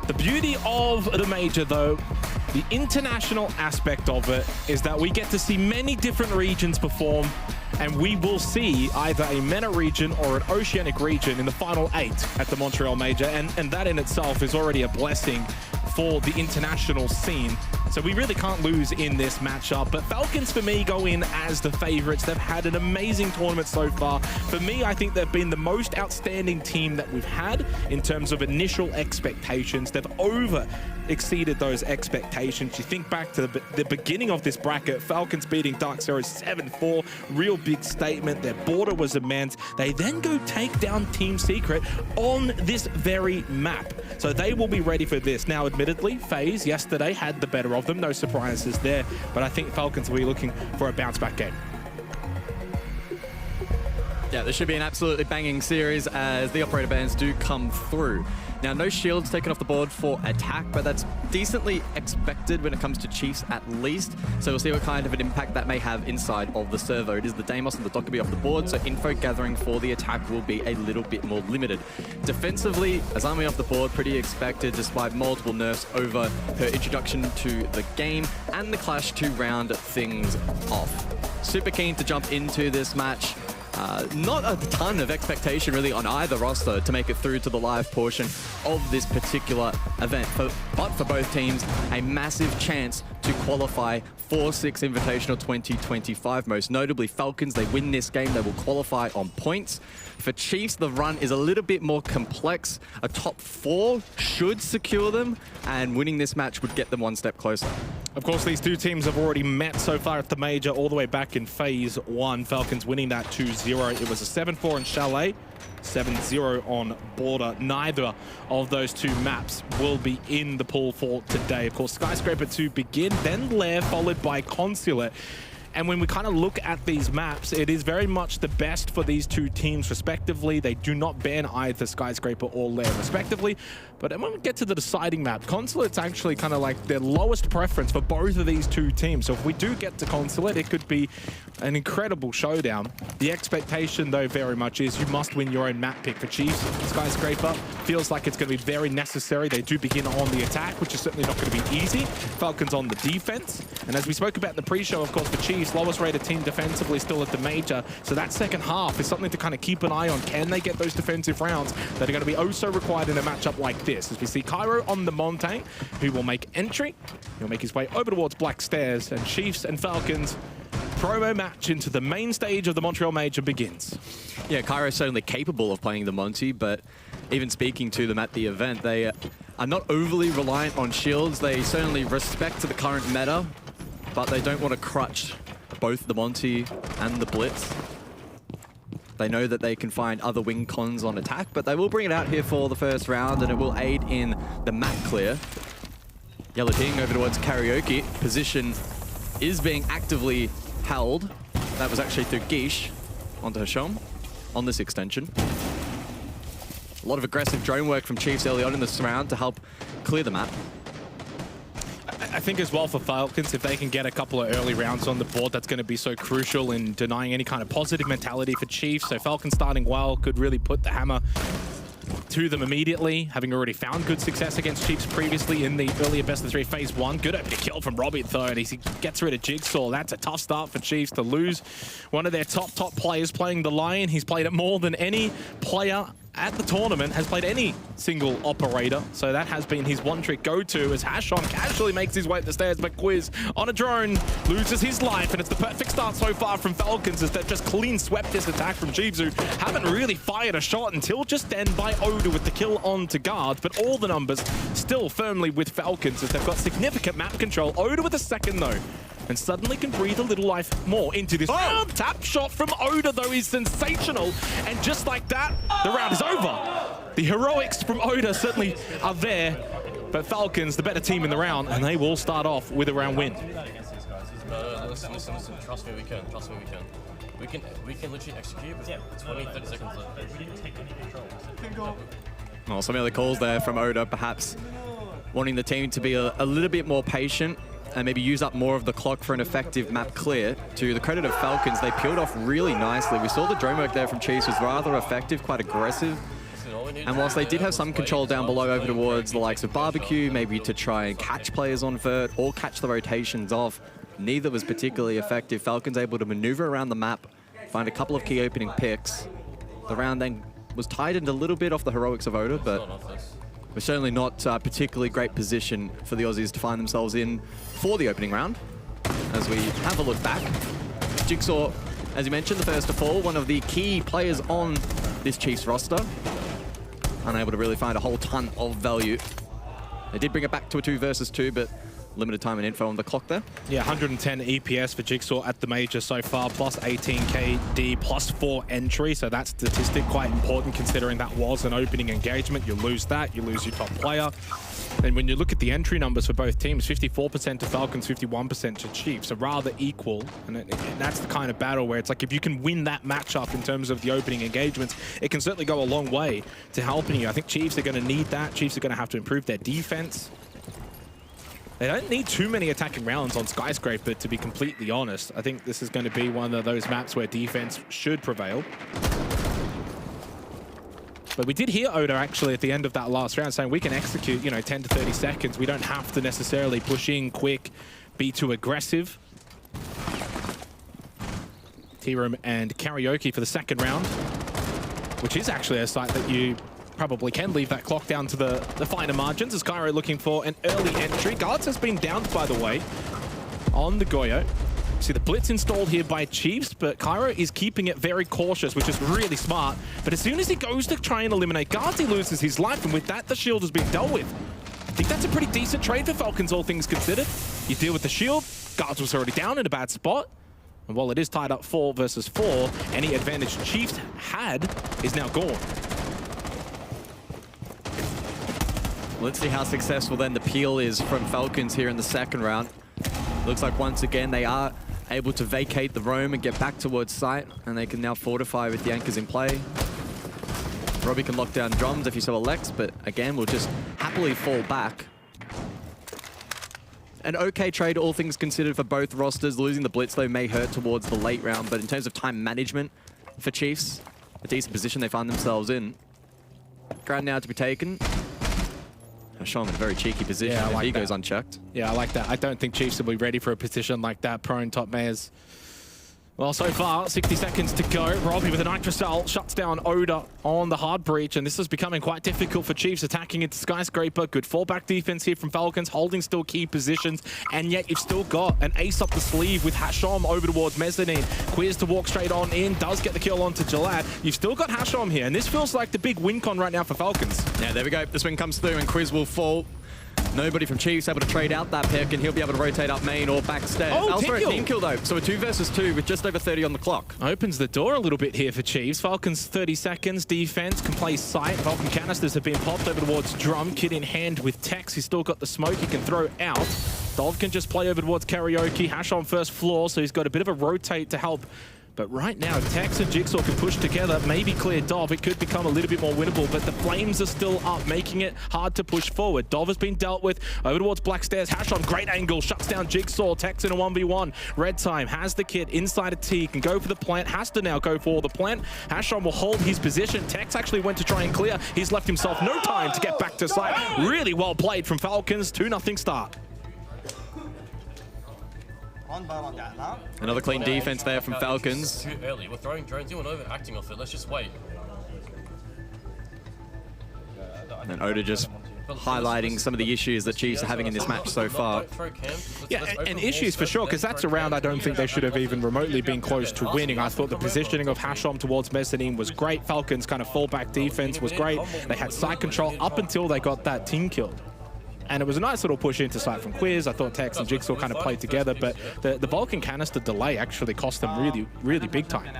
The beauty of the major, though, the international aspect of it is that we get to see many different regions perform, and we will see either a MENA region or an Oceanic region in the final 8 at the Montreal major, and that in itself is already a blessing for the international scene. So we really can't lose in this matchup. But Falcons, for me, go in as the favorites. They've had an amazing tournament so far. For me, I think they've been the most outstanding team that we've had in terms of initial expectations. They've exceeded those expectations. You think back to the beginning of this bracket, Falcons beating Dark Zero 7-4, real big statement. Their border was immense. They then go take down Team Secret on this very map. So they will be ready for this. Now, admittedly, FaZe yesterday had the better of them. No surprises there. But I think Falcons will be looking for a bounce-back game. Yeah, this should be an absolutely banging series as the operator bans do come through. Now, no shields taken off the board for attack, but that's decently expected when it comes to Chiefs at least. So we'll see what kind of an impact that may have inside of the server. It is the Deimos and the Dokkabee off the board, so info gathering for the attack will be a little bit more limited. Defensively, Azami off the board, pretty expected despite multiple nerfs over her introduction to the game and the clash to round things off. Super keen to jump into this match. Not a ton of expectation really on either roster to make it through to the live portion of this particular event. But for both teams, a massive chance to qualify for 6 Invitational 2025. Most notably, Falcons, they win this game, they will qualify on points. For Chiefs, the run is a little bit more complex. A top 4 should secure them, and winning this match would get them one step closer. Of course, these two teams have already met so far at the major, all the way back in Phase 1. Falcons winning that 2-0. It was a 7-4 in Chalet, 7-0 on Border. Neither of those two maps will be in the pool for today. Of course, Skyscraper to begin, then Lair, followed by Consulate. And when we kind of look at these maps, it is very much the best for these two teams respectively. They do not ban either Skyscraper or Lair respectively. But when we get to the deciding map, Consulate's actually kind of like their lowest preference for both of these two teams. So if we do get to Consulate, it could be an incredible showdown. The expectation, though, very much is you must win your own map pick. For Chiefs, Skyscraper feels like it's going to be very necessary. They do begin on the attack, which is certainly not going to be easy. Falcons on the defense. And as we spoke about in the pre-show, of course, for Chiefs, lowest rated team defensively still at the major. So that second half is something to kind of keep an eye on. Can they get those defensive rounds that are going to be oh so required in a matchup like this? As we see Cairo on the Montagne, who will make entry. He'll make his way over towards Black Stairs, and Chiefs and Falcons promo match into the main stage of the Montreal Major begins. Yeah, Cairo's certainly capable of playing the Monty, but even speaking to them at the event, they are not overly reliant on shields. They certainly respect the current meta, but they don't want to crutch both the Monty and the Blitz. They know that they can find other wing cons on attack, but they will bring it out here for the first round, and it will aid in the map clear. Yellow King over towards Karaoke. Position is being actively held. That was actually through Guiche onto Hasham on this extension. A lot of aggressive drone work from Chiefs early on in this round to help clear the map. I think as well for Falcons, if they can get a couple of early rounds on the board, that's going to be so crucial in denying any kind of positive mentality for Chiefs. So Falcons starting well could really put the hammer to them immediately, having already found good success against Chiefs previously in the earlier best of 3 Phase 1. Good opening kill from Robbie though, and he gets rid of Jigsaw. That's a tough start for Chiefs to lose one of their top players playing the Lion. He's played it more than any player at the tournament has played any single operator, so that has been his one-trick go-to as Hashon casually makes his way up the stairs, but Quiz on a drone loses his life, and it's the perfect start so far from Falcons as they've just clean swept this attack from Chiefs, who haven't really fired a shot until just then by Oda with the kill on to guards, but all the numbers still firmly with Falcons as they've got significant map control. Oda with a second though, and suddenly can breathe a little life more into this round. Tap shot from Oda, though, is sensational. And just like that, the round is over. The heroics from Oda certainly are there. But Falcons, the better team in the round, and they will start off with a round win. Listen. Trust me, we can. Trust me, we can. We can literally execute with 20, 30 seconds left. We didn't take any control. Well, some of the calls there from Oda, perhaps wanting the team to be a little bit more patient and maybe use up more of the clock for an effective map clear. To the credit of Falcons, they peeled off really nicely. We saw the drone work there from Chiefs was rather effective, quite aggressive. And whilst they did have some control down below over towards the likes of Barbecue, maybe to try and catch players on vert or catch the rotations off, neither was particularly effective. Falcons able to maneuver around the map, find a couple of key opening picks. The round then was tightened a little bit off the heroics of Oda, but we're certainly not particularly great position for the Aussies to find themselves in for the opening round. As we have a look back, Jigsaw, as you mentioned, the first to fall, one of the key players on this Chiefs roster. Unable to really find a whole ton of value. They did bring it back to a 2 versus 2, but limited time and info on the clock there. Yeah, 110 EPS for Jigsaw at the major so far, plus 18 KD, plus 4 entry. So that statistic quite important considering that was an opening engagement. You lose that, you lose your top player. And when you look at the entry numbers for both teams, 54% to Falcons, 51% to Chiefs, so rather equal. And that's the kind of battle where it's like if you can win that matchup in terms of the opening engagements, it can certainly go a long way to helping you. I think Chiefs are going to need that. Chiefs are going to have to improve their defense. They don't need too many attacking rounds on Skyscraper, to be completely honest. I think this is going to be one of those maps where defense should prevail. But we did hear Oda actually at the end of that last round saying we can execute, 10 to 30 seconds. We don't have to necessarily push in quick, be too aggressive. T-Room and Karaoke for the second round, which is actually a site that you probably can leave that clock down to the finer margins as Cairo looking for an early entry. Guards has been downed, by the way, on the Goyo. See the blitz installed here by Chiefs, but Cairo is keeping it very cautious, which is really smart. But as soon as he goes to try and eliminate guards, he loses his life, and with that, the shield has been dealt with. I think that's a pretty decent trade for Falcons, all things considered. You deal with the shield, guards was already down in a bad spot. And while it is tied up 4 versus 4, any advantage Chiefs had is now gone. Let's see how successful then the peel is from Falcons here in the second round. Looks like once again they are able to vacate the roam and get back towards site, and they can now fortify with the anchors in play. Robbie can lock down drums if he so elects, but again, we'll just happily fall back. An okay trade, all things considered, for both rosters. Losing the blitz, though, may hurt towards the late round, but in terms of time management for Chiefs, a decent position they find themselves in. Ground now to be taken. Hasham in a very cheeky position if he goes unchecked. Yeah, I like that. I don't think Chiefs will be ready for a position like that. Prone top mayors. Well, so far, 60 seconds to go. Robbie with a Nitrocell shuts down Oda on the hard breach, and this is becoming quite difficult for Chiefs attacking into Skyscraper. Good fallback defense here from Falcons, holding still key positions, and yet you've still got an ace up the sleeve with Hasham over towards Mezzanine. Quiz to walk straight on in, does get the kill onto Jalad. You've still got Hasham here, and this feels like the big win con right now for Falcons. Yeah, there we go. The swing comes through, and Quiz will fall. Nobody from Chiefs able to trade out that pick, and he'll be able to rotate up main or backstairs. Oh, team kill though. So a 2 versus 2 with just over 30 on the clock. Opens the door a little bit here for Chiefs. Falcons 30 seconds. Defense can play sight. Falcon canisters have been popped over towards Drum. Kid in hand with Tex. He's still got the smoke he can throw out. Dov can just play over towards Karaoke. Hash on first floor, so he's got a bit of a rotate to help. But right now, Tex and Jigsaw can push together, maybe clear Dov. It could become a little bit more winnable, but the flames are still up, making it hard to push forward. Dov has been dealt with over towards Black Stairs. Hash on great angle, shuts down Jigsaw. Tex in a 1v1. Red Time has the kit inside a T, can go for the plant, has to now go for the plant. Hashon will hold his position. Tex actually went to try and clear. He's left himself no time to get back to site. Really well played from Falcons. 2-0 start. Another clean defense there from Falcons. Too early. We're throwing drones. You want overacting off it. Let's just wait. And Oda just highlighting some of the issues that Chiefs are having in this match so far. Yeah, and issues for sure, because that's a round I don't think they should have even remotely been close to winning. I thought the positioning of Hasham towards Mezzanine was great. Falcons' kind of fallback defense was great. They had side control up until they got that team killed. And it was a nice little push into site from Quiz. I thought Tex and Jigsaw kind of played together, but the Vulcan canister delay actually cost them really, really big time.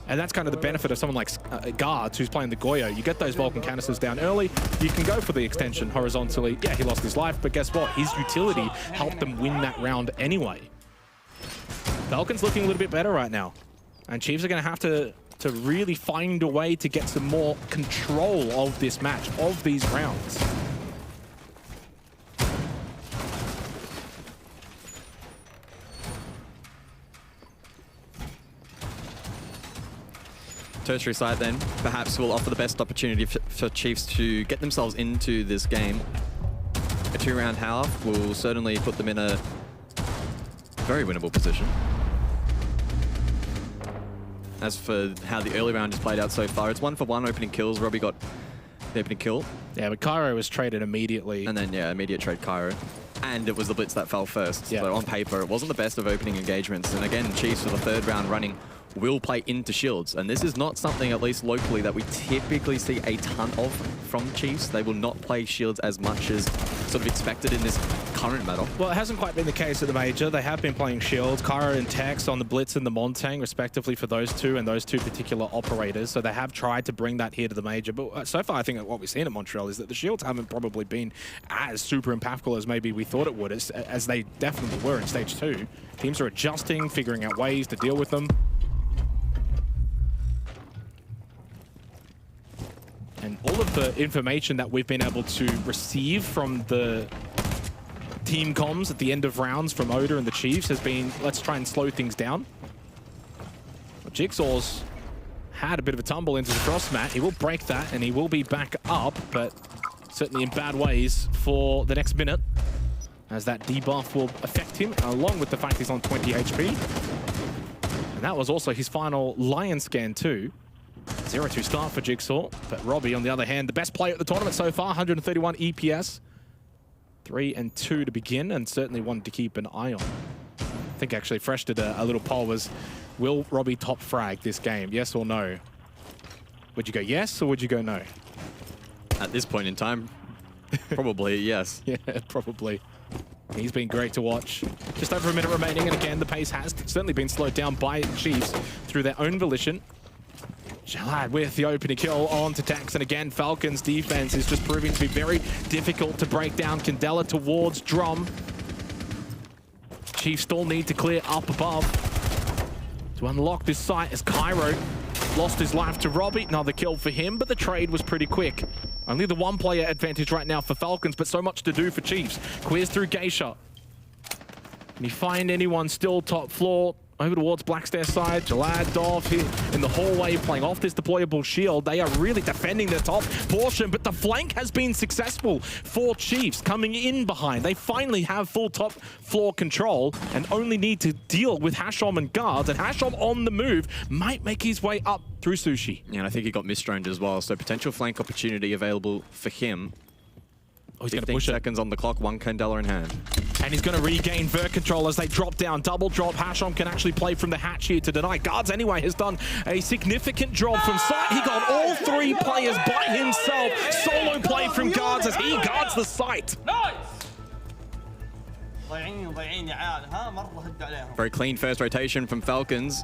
And that's kind of the benefit of someone like Guards, who's playing the Goyo. You get those Vulcan canisters down early, you can go for the extension horizontally. Yeah, he lost his life, but guess what? His utility helped them win that round anyway. Falcons looking a little bit better right now. And Chiefs are going to have to really find a way to get some more control of this match, of these rounds. tertiary side then perhaps will offer the best opportunity for Chiefs to get themselves into this game. A 2-round half will certainly put them in a very winnable position. As for how the early round has played out so far, it's 1-for-1 opening kills. Robbie got the opening kill. Yeah, but Cairo was traded immediately. And then, yeah, immediate trade Cairo. And it was the blitz that fell first. Yeah. So on paper, it wasn't the best of opening engagements. And again, Chiefs for the 3rd round running will play into shields. And this is not something, at least locally, that we typically see a ton of from Chiefs. They will not play shields as much as sort of expected in this current battle. Well, it hasn't quite been the case at the Major. They have been playing shields, Cairo and Tex on the Blitz and the Montang, respectively, for those two and those two particular operators. So they have tried to bring that here to the Major. But so far, I think that what we've seen at Montreal is that the shields haven't probably been as super impactful as maybe we thought it would, as they definitely were in Stage 2. Teams are adjusting, figuring out ways to deal with them. And all of the information that we've been able to receive from the team comms at the end of rounds from Oda and the Chiefs has been, let's try and slow things down. Well, Jigsaw's had a bit of a tumble into the cross mat. He will break that and he will be back up, but certainly in bad ways for the next minute, as that debuff will affect him, along with the fact he's on 20 HP. And that was also his final Lion scan too. 0-2 start for Jigsaw, but Robbie, on the other hand, the best player at the tournament so far, 131 EPS. 3-2 to begin, and certainly one to keep an eye on. I think actually Fresh did a little poll, was, will Robbie top frag this game, yes or no? Would you go yes, or would you go no? At this point in time, probably yes. Yeah, probably. He's been great to watch. Just over a minute remaining, and again, the pace has certainly been slowed down by Chiefs through their own volition. Jalad with the opening kill on to Tex, and again, Falcons defense is just proving to be very difficult to break down. Candela towards Drum. Chiefs still need to clear up above to unlock this site, as Cairo lost his life to Robbie. Another kill for him, but the trade was pretty quick. Only the 1-player advantage right now for Falcons, but so much to do for Chiefs. Clears through Geisha. Can you find anyone still top floor? Over towards Blackstair side, Jalad, Dov here in the hallway playing off this deployable shield. They are really defending their top portion, but the flank has been successful for Chiefs coming in behind. They finally have full top floor control and only need to deal with Hashom and guards, and Hashom on the move might make his way up through Sushi. Yeah, and I think he got misdroned as well, so potential flank opportunity available for him. Oh, he's going to 15 push it. seconds on the clock, 1 Candela in hand. And he's going to regain Vert control as they drop down. Double drop. Hashom can actually play from the hatch here to deny. Guards anyway has done a significant job from site. He got all 3 players by himself. Solo play from Guards as he guards the site. Very clean first rotation from Falcons.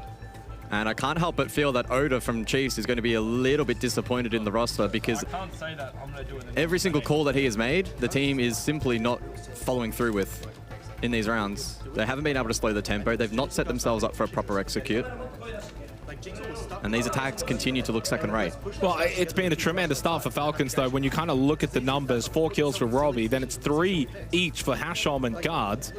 And I can't help but feel that Oda from Chiefs is going to be a little bit disappointed in the roster, because every single call that he has made, the team is simply not following through with in these rounds. They haven't been able to slow the tempo. They've not set themselves up for a proper execute. And these attacks continue to look second-rate. Well, it's been a tremendous start for Falcons, though. When you kind of look at the numbers, 4 kills for Robbie, then it's 3 each for Hashom and Guards,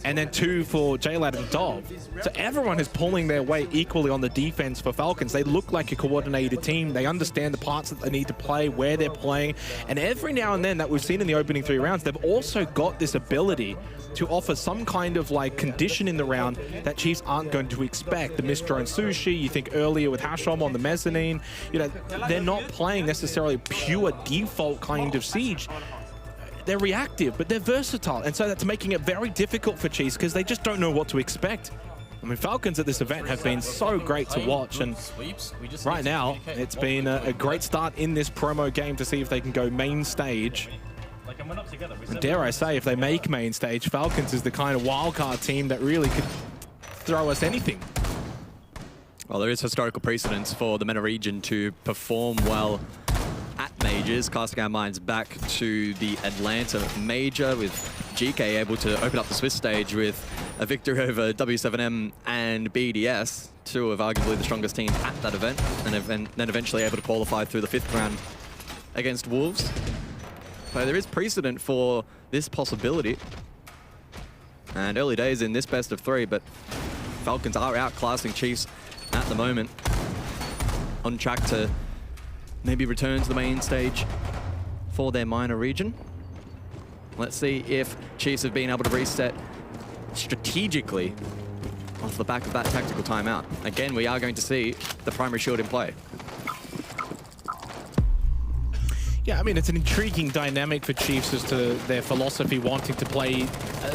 and then 2 for Jalad and Dov. So everyone is pulling their weight equally on the defense for Falcons. They look like a coordinated team. They understand the parts that they need to play, where they're playing, and every now and then that we've seen in the opening 3 rounds, they've also got this ability to offer some kind of like condition in the round that Chiefs aren't going to expect. The missed drone Sushi, you think earlier with Hashom on the mezzanine, you know, they're not playing necessarily pure default kind of siege. They're reactive, but they're versatile, and so that's making it very difficult for Chiefs because they just don't know what to expect. I mean, Falcons at this event have been so great to watch, and right now it's been a great start in this promo game to see if they can go main stage. And dare I say, if they make main stage, Falcons is the kind of wildcard team that really could throw us anything. Well, there is historical precedence for the MENA region to perform well at majors, casting our minds back to the Atlanta major, with GK able to open up the Swiss stage with a victory over W7M and BDS, 2 of arguably the strongest teams at that event, and then eventually able to qualify through the 5th round against Wolves. So there is precedent for this possibility. And early days in this best of 3, but Falcons are outclassing Chiefs at the moment. on track to maybe return to the main stage for their minor region. Let's see if Chiefs have been able to reset strategically off the back of that tactical timeout. Again, we are going to see the primary shield in play. Yeah, I mean, it's an intriguing dynamic for Chiefs as to their philosophy, wanting to play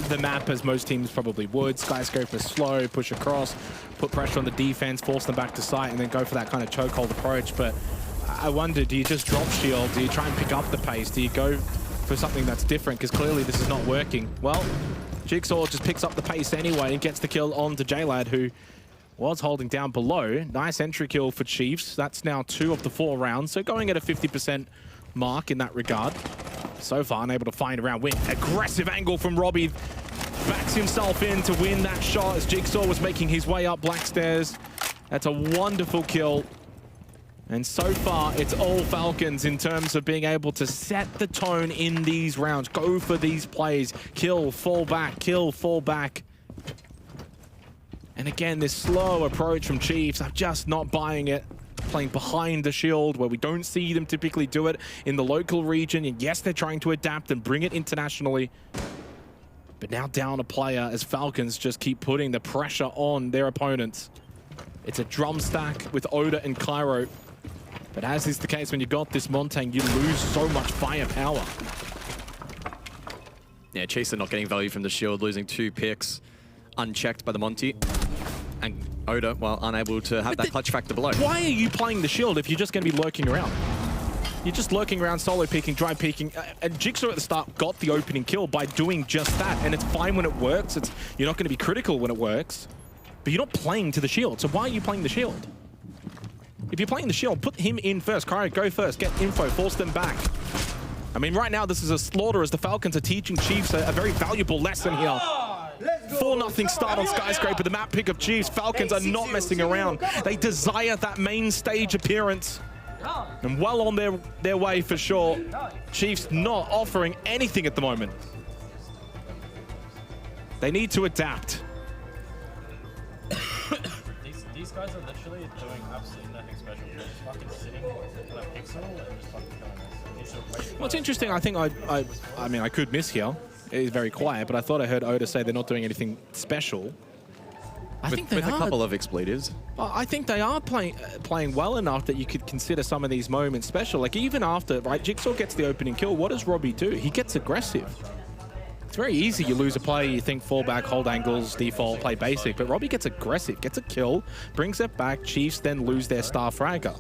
the map as most teams probably would. Skyscraper slow, push across, put pressure on the defense, force them back to site, and then go for that kind of chokehold approach. But I wonder, do you just drop shield? Do you try and pick up the pace? Do you go for something that's different? Because clearly this is not working. Well, Jigsaw just picks up the pace anyway and gets the kill onto J-Lad, who was holding down below. Nice entry kill for Chiefs. That's now 2 of the 4 rounds, so going at a 50% mark in that regard. So far, unable to find a round win. Aggressive angle from Robbie. Backs himself in to win that shot as Jigsaw was making his way up Black Stairs. That's a wonderful kill. And so far, it's all Falcons in terms of being able to set the tone in these rounds. Go for these plays. Kill, fall back, kill, fall back. And again, this slow approach from Chiefs, I'm just not buying it. Playing behind the shield where we don't see them typically do it in the local region. And yes, they're trying to adapt and bring it internationally. But now down a player as Falcons just keep putting the pressure on their opponents. It's a drum stack with Oda and Cairo. But as is the case when you got this Montang, you lose so much firepower. Yeah, Chiefs are not getting value from the shield, losing 2 picks unchecked by the Monty. And Oda, well, unable to have that clutch factor below. Why are you playing the shield if you're just going to be lurking around? You're just lurking around, solo peeking, dry peeking. And Jigsaw at the start got the opening kill by doing just that. And it's fine when it works. You're not going to be critical when it works. But you're not playing to the shield. So why are you playing the shield? If you're playing the shield, put him in first. Cairo, go first. Get info. Force them back. I mean, right now, this is a slaughter as the Falcons are teaching Chiefs a very valuable lesson here. 4-0 start on Skyscraper, the map pick of Chiefs. Falcons are not messing around. They desire that main stage appearance. And well on their way for sure. Chiefs not offering anything at the moment. They need to adapt. These guys are literally doing absolutely nothing special. They're just fucking sitting on a pixel and just fucking killing us. What's interesting, I think I mean, I could miss here. It is very quiet, but I thought I heard Oda say they're not doing anything special. I think they with are. a couple of expletives. Well, I think they are playing well enough that you could consider some of these moments special. Like even after, right, Jigsaw gets the opening kill, what does Robbie do? He gets aggressive. It's very easy. You lose a play, you think fall back, hold angles, default, play basic. But Robbie gets aggressive, gets a kill, brings it back. Chiefs then lose their star fragger.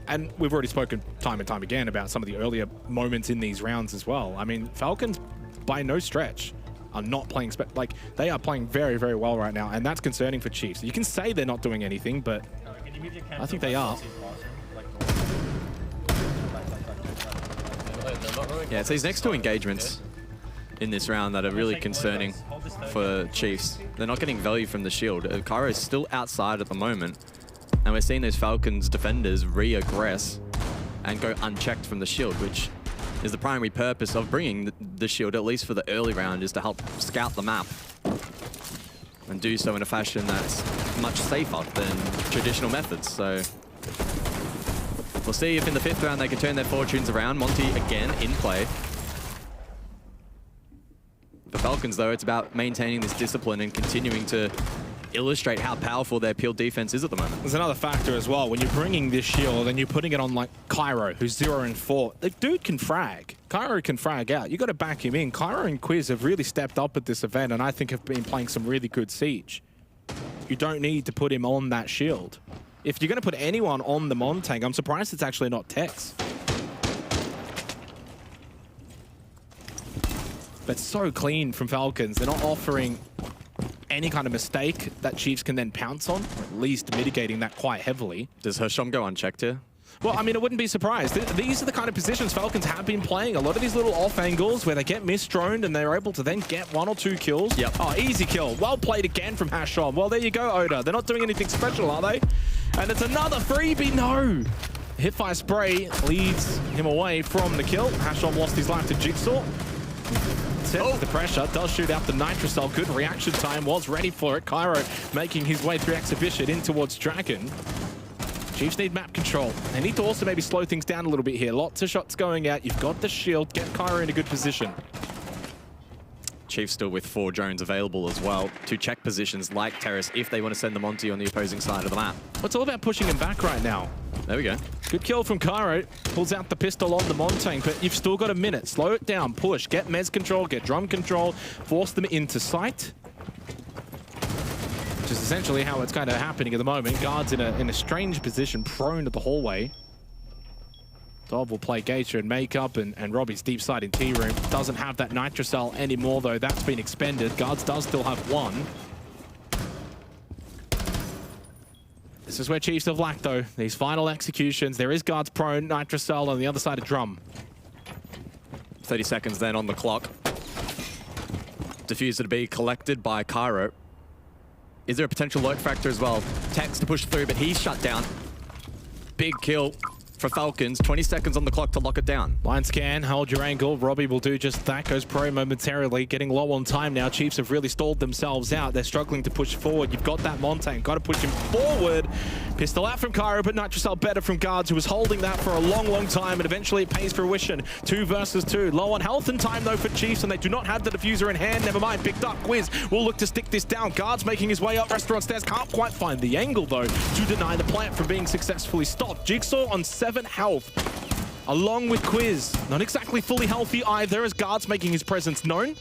And we've already spoken time and time again about some of the earlier moments in these rounds as well. I mean, Falcons, by no stretch, are not playing... like, they are playing very, very well right now, and that's concerning for Chiefs. You can say they're not doing anything, but I think they are. Yeah, it's these next 2 engagements in this round that are really concerning for Chiefs. They're not getting value from the shield. Cairo is still outside at the moment. And we're seeing those Falcons defenders re-aggress and go unchecked from the shield, which is the primary purpose of bringing the shield, at least for the early round, is to help scout the map and do so in a fashion that's much safer than traditional methods. So we'll see if in the 5th round they can turn their fortunes around. Monty again in play. For Falcons, though, it's about maintaining this discipline and continuing to illustrate how powerful their peel defense is at the moment. There's another factor as well. When you're bringing this shield and you're putting it on like Cairo, who's 0 and 4, the dude can frag. Cairo can frag out. You got to back him in. Cairo and Quiz have really stepped up at this event, and I think have been playing some really good Siege. You don't need to put him on that shield. If you're going to put anyone on the Montang, I'm surprised it's actually not Tex. But so clean from Falcons. They're not offering any kind of mistake that Chiefs can then pounce on, or at least mitigating that quite heavily. Does Hershom go unchecked here? Well, I mean, I wouldn't be surprised. These are the kind of positions Falcons have been playing. A lot of these little off angles where they get misdroned and they're able to then get 1 or 2 kills. Yep. Oh, easy kill. Well played again from Hashom. Well, there you go, Oda. They're not doing anything special, are they? And it's another freebie. No. Hipfire spray leads him away from the kill. Hashom lost his life to Jigsaw. The pressure, does shoot out the Nitrocell. Good reaction time, was ready for it. Cairo making his way through Exhibition in towards Dragon. Chiefs need map control. They need to also maybe slow things down a little bit here. Lots of shots going out. You've got the shield. Get Kyra in a good position. Chiefs still with 4 drones available as well to check positions like Terrace if they want to send them onto you on the opposing side of the map. It's all about pushing him back right now. There we go. Good kill from Cairo. Pulls out the pistol on the Montaigne, but you've still got a minute. Slow it down, push, get Mez control, get drum control, force them into sight. Which is essentially how it's kind of happening at the moment. Guards in a strange position, prone to the hallway. Dov will play Geisha in makeup, and Robbie's deep side in T-room. Doesn't have that Nitrocell anymore, though. That's been expended. Guards does still have 1. This is where Chiefs have lacked, though. These final executions. There is Guards prone, Nitrocell on the other side of Drum. 30 seconds then on the clock. Diffuser to be collected by Cairo. Is there a potential lurk factor as well? Tex to push through, but he's shut down. Big kill for Falcons. 20 seconds on the clock to lock it down. Line scan, hold your angle. Robbie will do just that. Goes pro momentarily, getting low on time now. Chiefs have really stalled themselves out. They're struggling to push forward. You've got that Montaigne. Got to push him forward. Pistol out from Cairo, but Nitrocell better from Guards, who was holding that for a long, long time, and eventually it pays fruition. 2 versus 2. Low on health and time, though, for Chiefs, and they do not have the diffuser in hand. Never mind, picked up. Quiz will look to stick this down. Guards making his way up restaurant stairs. Can't quite find the angle, though, to deny the plant from being successfully stopped. Jigsaw on 7 health. Along with Quiz. Not exactly fully healthy either, as Guards making his presence known.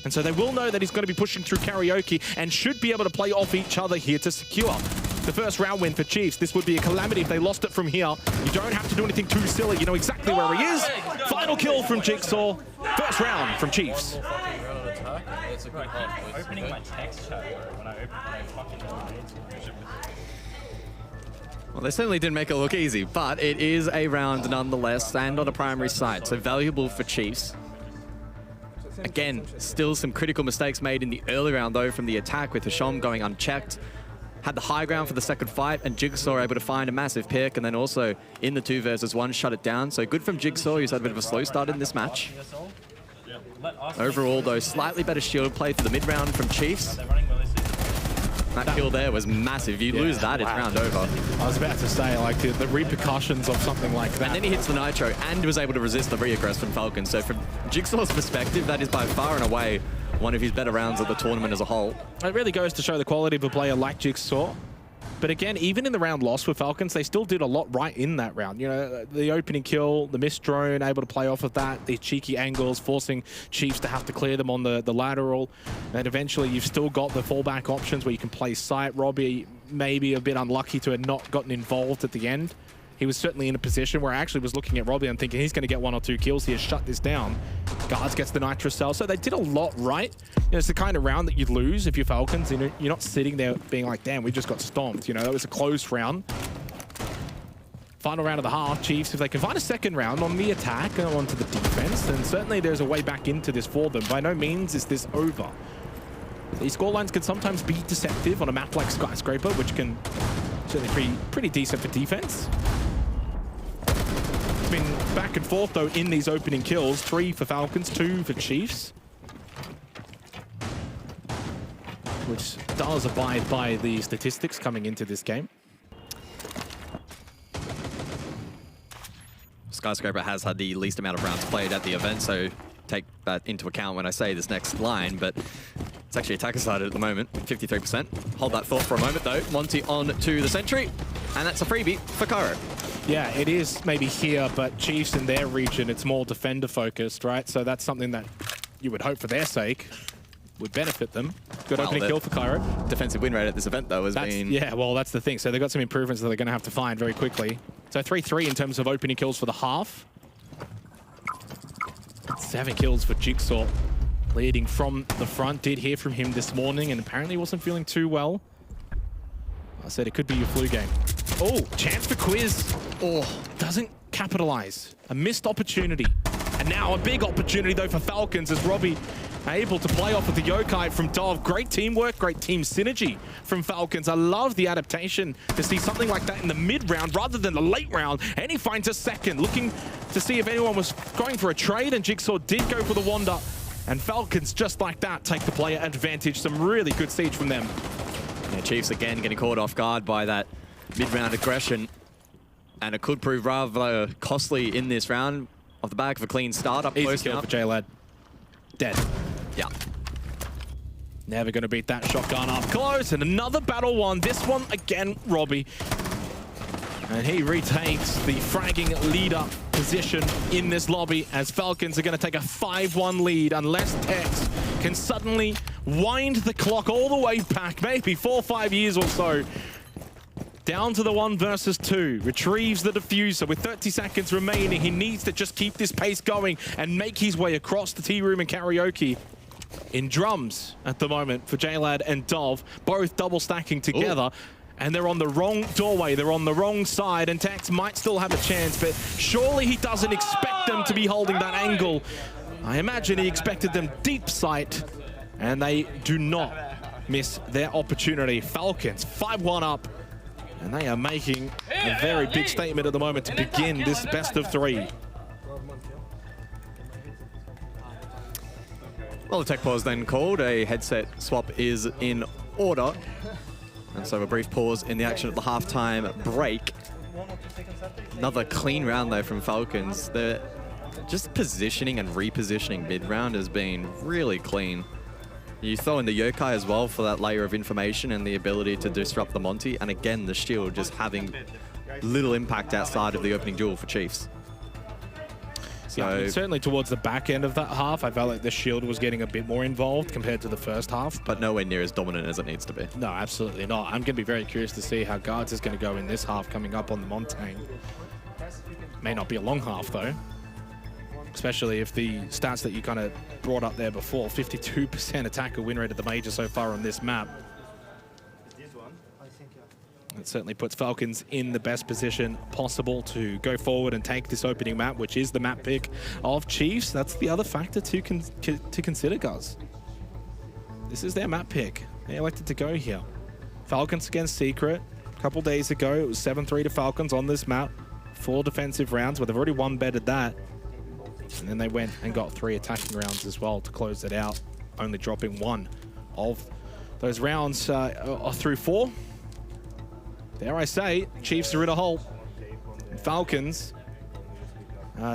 And so they will know that he's going to be pushing through Karaoke and should be able to play off each other here to secure the first round win for Chiefs. This would be a calamity if they lost it from here. You don't have to do anything too silly. You know exactly where he is. Final kill from Jigsaw. First round from Chiefs. Opening my text chat when I open my fucking Well, they certainly didn't make it look easy, but it is a round nonetheless, and on a primary side, so valuable for Chiefs. Again, still some critical mistakes made in the early round, though, from the attack with Hasham going unchecked. Had the high ground for the second fight, and Jigsaw able to find a massive pick, and then also in the 2 versus 1, shut it down. So good from Jigsaw, who's had a bit of a slow start in this match. Overall, though, slightly better shield play for the mid-round from Chiefs. That kill there was massive. You lose that, it's round over. I was about to say, like, the repercussions of something like that. And then he hits the Nitro and was able to resist the reaggress from Falcons. So from Jigsaw's perspective, that is by far and away one of his better rounds of the tournament as a whole. It really goes to show the quality of a player like Jigsaw. But again, even in the round lost for Falcons, they still did a lot right in that round. You know, the opening kill, the missed drone, able to play off of that, these cheeky angles, forcing Chiefs to have to clear them on the lateral. And eventually, you've still got the fallback options where you can play sight. Robbie maybe a bit unlucky to have not gotten involved at the end. He was certainly in a position where I actually was looking at Robbie and thinking he's going to get 1 or 2 kills here, shut this down. Guards gets the Nitrocell, so they did a lot right. You know, it's the kind of round that you'd lose if you're Falcons. You know, you're not sitting there being like, damn, we just got stomped. You know, that was a close round. Final round of the half, Chiefs, if they can find a second round on the attack and onto the defense, then certainly there's a way back into this for them. By no means is this over. These scorelines can sometimes be deceptive on a map like Skyscraper, which can certainly be pretty decent for defense. It's been back and forth, though, in these opening kills. 3 for Falcons, 2 for Chiefs. Which does abide by the statistics coming into this game. Skyscraper has had the least amount of rounds played at the event, so take that into account when I say this next line, but it's actually attacker sided at the moment, 53%. Hold that thought for a moment, though. Monty on to the Sentry, and that's a freebie for Cairo. Yeah, it is maybe here, but Chiefs in their region, it's more defender-focused, right? So that's something that you would hope for their sake would benefit them. Good opening kill for Cairo. Defensive win rate at this event, though, has been... Yeah, well, that's the thing. So they've got some improvements that they're going to have to find very quickly. So 3-3 in terms of opening kills for the half. 7 kills for Jigsaw, leading from the front. Did hear from him this morning, and apparently wasn't feeling too well. I said it could be your flu game. Oh, chance for Quiz. Oh, doesn't capitalize. A missed opportunity. And now a big opportunity, though, for Falcons, as Robbie able to play off of the yokai from Dov. Great teamwork, great team synergy from Falcons. I love the adaptation to see something like that in the mid-round rather than the late round. And he finds a second, looking to see if anyone was going for a trade, and Jigsaw did go for the wander. And Falcons, just like that, take the player advantage. Some really good siege from them. Yeah, Chiefs again getting caught off guard by that mid-round aggression. And it could prove rather costly in this round off the back of a clean start up Easy close kill now. for J-Lad. Dead. Yeah. Never going to beat that shotgun up close. And another battle one. This one, again, Robbie. And he retakes the fragging leader position in this lobby as Falcons are going to take a 5-1 lead unless Tex can suddenly wind the clock all the way back, maybe 4 or 5 years or so. Down to the 1 versus 2. Retrieves the diffuser with 30 seconds remaining. He needs to just keep this pace going and make his way across the tea room and karaoke. In drums at the moment for J-Lad and Dov, both double stacking together. Ooh. And they're on the wrong doorway, they're on the wrong side, and Tex might still have a chance, but surely he doesn't expect them to be holding that angle. I imagine he expected them deep sight, and they do not miss their opportunity. Falcons 5-1 up, and they are making a very big statement at the moment to begin this best of 3. Well, the tech pause then called. A headset swap is in order. And so a brief pause in the action at the halftime break. Another clean round though from Falcons. They're just positioning and repositioning mid-round has been really clean. You throw in the Yokai as well for that layer of information and the ability to disrupt the Monty. And again, the shield just having little impact outside of the opening duel for Chiefs. So yeah, I mean, certainly towards the back end of that half, I felt like the shield was getting a bit more involved compared to the first half. But nowhere near as dominant as it needs to be. No, absolutely not. I'm going to be very curious to see how Guards is going to go in this half coming up on the Montaigne. May not be a long half, though. Especially if the stats that you kind of brought up there before, 52% attacker win rate at the major so far on this map. It certainly puts Falcons in the best position possible to go forward and take this opening map, which is the map pick of Chiefs. That's the other factor to consider, guys. This is their map pick. They elected to go here. Falcons against Secret. A couple days ago, it was 7-3 to Falcons on this map. 4 defensive rounds, where they've already one-betted that. And then they went and got 3 attacking rounds as well to close it out, only dropping 1 of those rounds through 4. Dare I say, Chiefs are in a hole. Falcons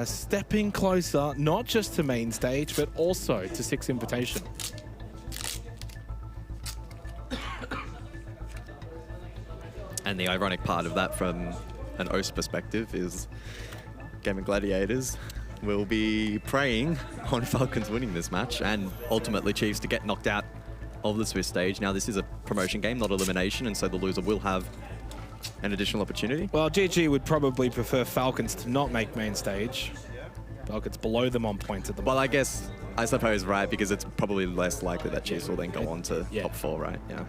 stepping closer, not just to main stage, but also to 6 Invitation. And the ironic part of that from an OS perspective is Game of Gladiators will be preying on Falcons winning this match and ultimately Chiefs to get knocked out of the Swiss stage. Now, this is a promotion game, not elimination, and so the loser will have an additional opportunity. Well, GG would probably prefer Falcons to not make main stage. Falcons below them on points at the moment. Well, I suppose, right, because it's probably less likely that Chiefs will then go on to top 4, right? Yeah.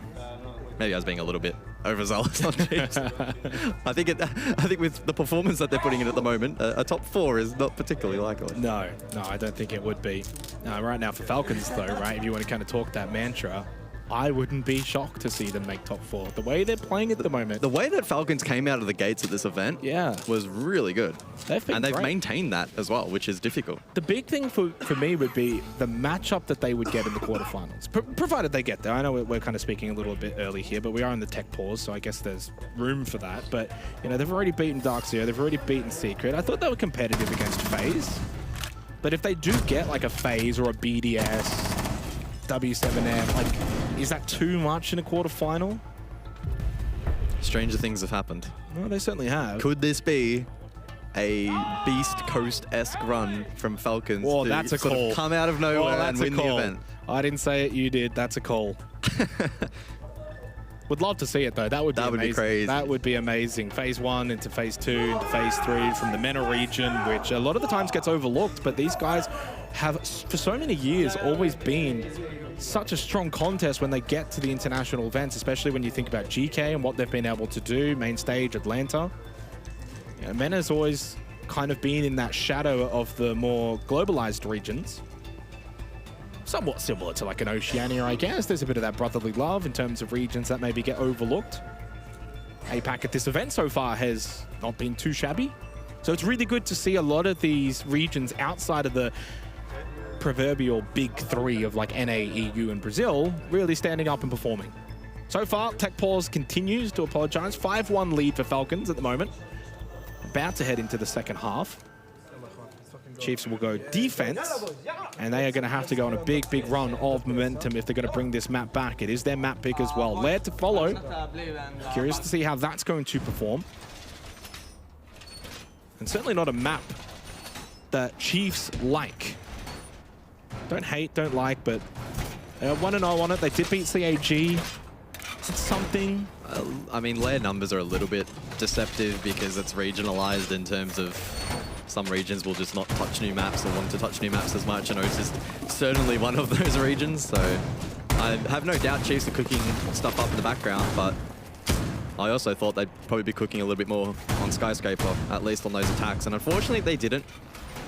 Maybe I was being a little bit overzealous on Chiefs. I think with the performance that they're putting in at the moment, a top 4 is not particularly likely. No, I don't think it would be. Right now for Falcons, though, right, if you want to kind of talk that mantra, I wouldn't be shocked to see them make top 4. The way they're playing at the moment. The way that Falcons came out of the gates at this event was really good. And they've maintained that as well, which is difficult. The big thing for me would be the matchup that they would get in the quarterfinals, provided they get there. I know we're kind of speaking a little bit early here, but we are in the tech pause, so I guess there's room for that. But, you know, they've already beaten Darkseer, they've already beaten Secret. I thought they were competitive against FaZe. But if they do get like a FaZe or a BDS, W7M, like, is that too much in a quarterfinal? Stranger things have happened. Well, they certainly have. Could this be a Beast Coast-esque run from Falcons that's a sort call. Of come out of nowhere and win the event? I didn't say it, you did. That's a call. Would love to see it, though. That would be crazy. That would be amazing. Phase 1 into Phase 2 into Phase 3 from the MENA region, which a lot of the times gets overlooked, but these guys have, for so many years, always been such a strong contest when they get to the international events, especially when you think about GK and what they've been able to do, main stage, Atlanta. You know, MENA's always kind of been in that shadow of the more globalized regions. Somewhat similar to like an Oceania, I guess. There's a bit of that brotherly love in terms of regions that maybe get overlooked. APAC at this event so far has not been too shabby. So it's really good to see a lot of these regions outside of the proverbial big 3 of like NA, EU, and Brazil really standing up and performing. So far, Tech Pause continues to apologize. 5-1 lead for Falcons at the moment. about to head into the second half. Chiefs will go defense, and they are going to have to go on a big, big run of momentum if they're going to bring this map back. It is their map pick as well. Lair to follow. Curious to see how that's going to perform. And certainly not a map that Chiefs like. Don't hate, don't like, but they are 1-0 on it. They did beat CAG. Is it something? I mean, Lair numbers are a little bit deceptive because it's regionalized in terms of some regions will just not touch new maps or want to touch new maps as much, and Oats is certainly one of those regions. So I have no doubt Chiefs are cooking stuff up in the background, but I also thought they'd probably be cooking a little bit more on Skyscraper, at least on those attacks, and unfortunately they didn't.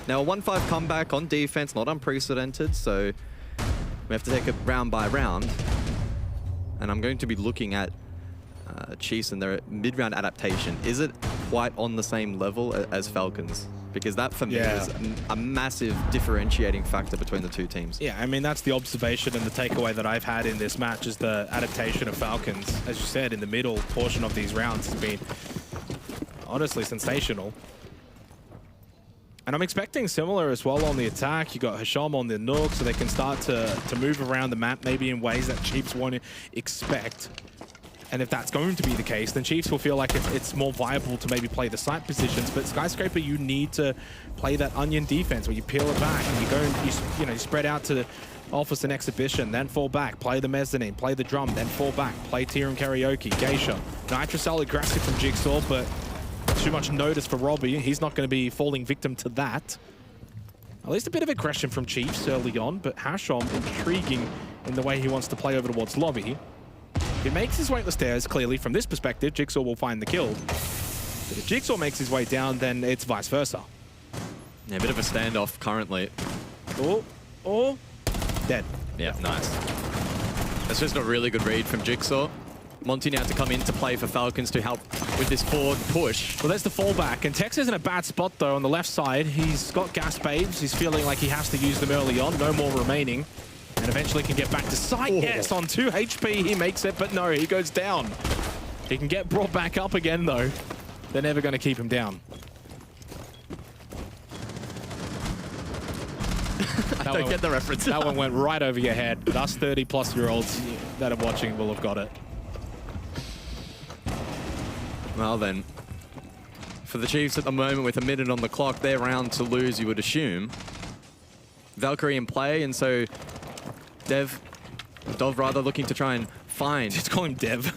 Now a 1-5 comeback on defense, not unprecedented, so we have to take it round by round. And I'm going to be looking at Chiefs and their mid-round adaptation. Is it quite on the same level as Falcons? Because that, for me, is a massive differentiating factor between the two teams. Yeah, I mean, that's the observation and the takeaway that I've had in this match is the adaptation of Falcons. As you said, in the middle portion of these rounds has been honestly sensational. And I'm expecting similar as well on the attack. You got Hasham on the Nook, so they can start to move around the map maybe in ways that Chiefs won't expect. And if that's going to be the case, then Chiefs will feel like it's more viable to maybe play the site positions. But Skyscraper, you need to play that onion defense where you peel it back and you go and you spread out to the Office and Exhibition, then fall back, play the mezzanine, play the drum, then fall back, play tier and karaoke, Geisha. Nitrocell aggressive from Jigsaw, but too much notice for Robbie. He's not going to be falling victim to that. At least a bit of aggression from Chiefs early on, but Hasham intriguing in the way he wants to play over towards Lobby. If he makes his way up the stairs, clearly, from this perspective, Jigsaw will find the kill. But if Jigsaw makes his way down, then it's vice versa. Yeah, a bit of a standoff currently. Oh, dead. Yeah, nice. That's just a really good read from Jigsaw. Monty now to come into play for Falcons to help with this forward push. Well, there's the fallback. And Tex is in a bad spot, though, on the left side. He's got gas babes. He's feeling like he has to use them early on. No more remaining. And eventually can get back to site. Yes, on 2 HP, he makes it, but no, he goes down. He can get brought back up again, though. They're never going to keep him down. I don't get the reference. That one went right over your head. But us 30-plus-year-olds that are watching will have got it. Well then, for the Chiefs at the moment with a minute on the clock, their round to lose, you would assume. Valkyrie in play, and so Dov rather looking to try and find. Just call him Dev.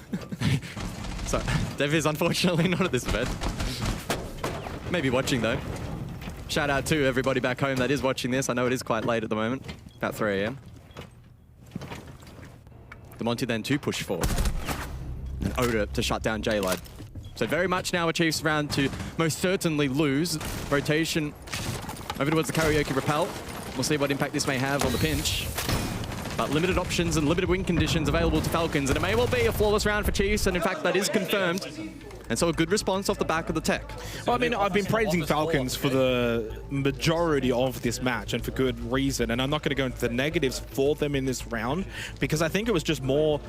So Dev is unfortunately not at this event. Maybe watching though. Shout out to everybody back home that is watching this. I know it is quite late at the moment, about 3 AM. The Monty then to push forward. And Oda to shut down J-Lad. So very much now a Chiefs round to most certainly lose. Rotation over towards the karaoke repel. We'll see what impact this may have on the pinch. But limited options and limited win conditions available to Falcons, and it may well be a flawless round for Chiefs, and in fact that is confirmed. And so a good response off the back of the tech. Well, I mean, I've been praising Falcons for the majority of this match, and for good reason, and I'm not going to go into the negatives for them in this round, because I think it was just more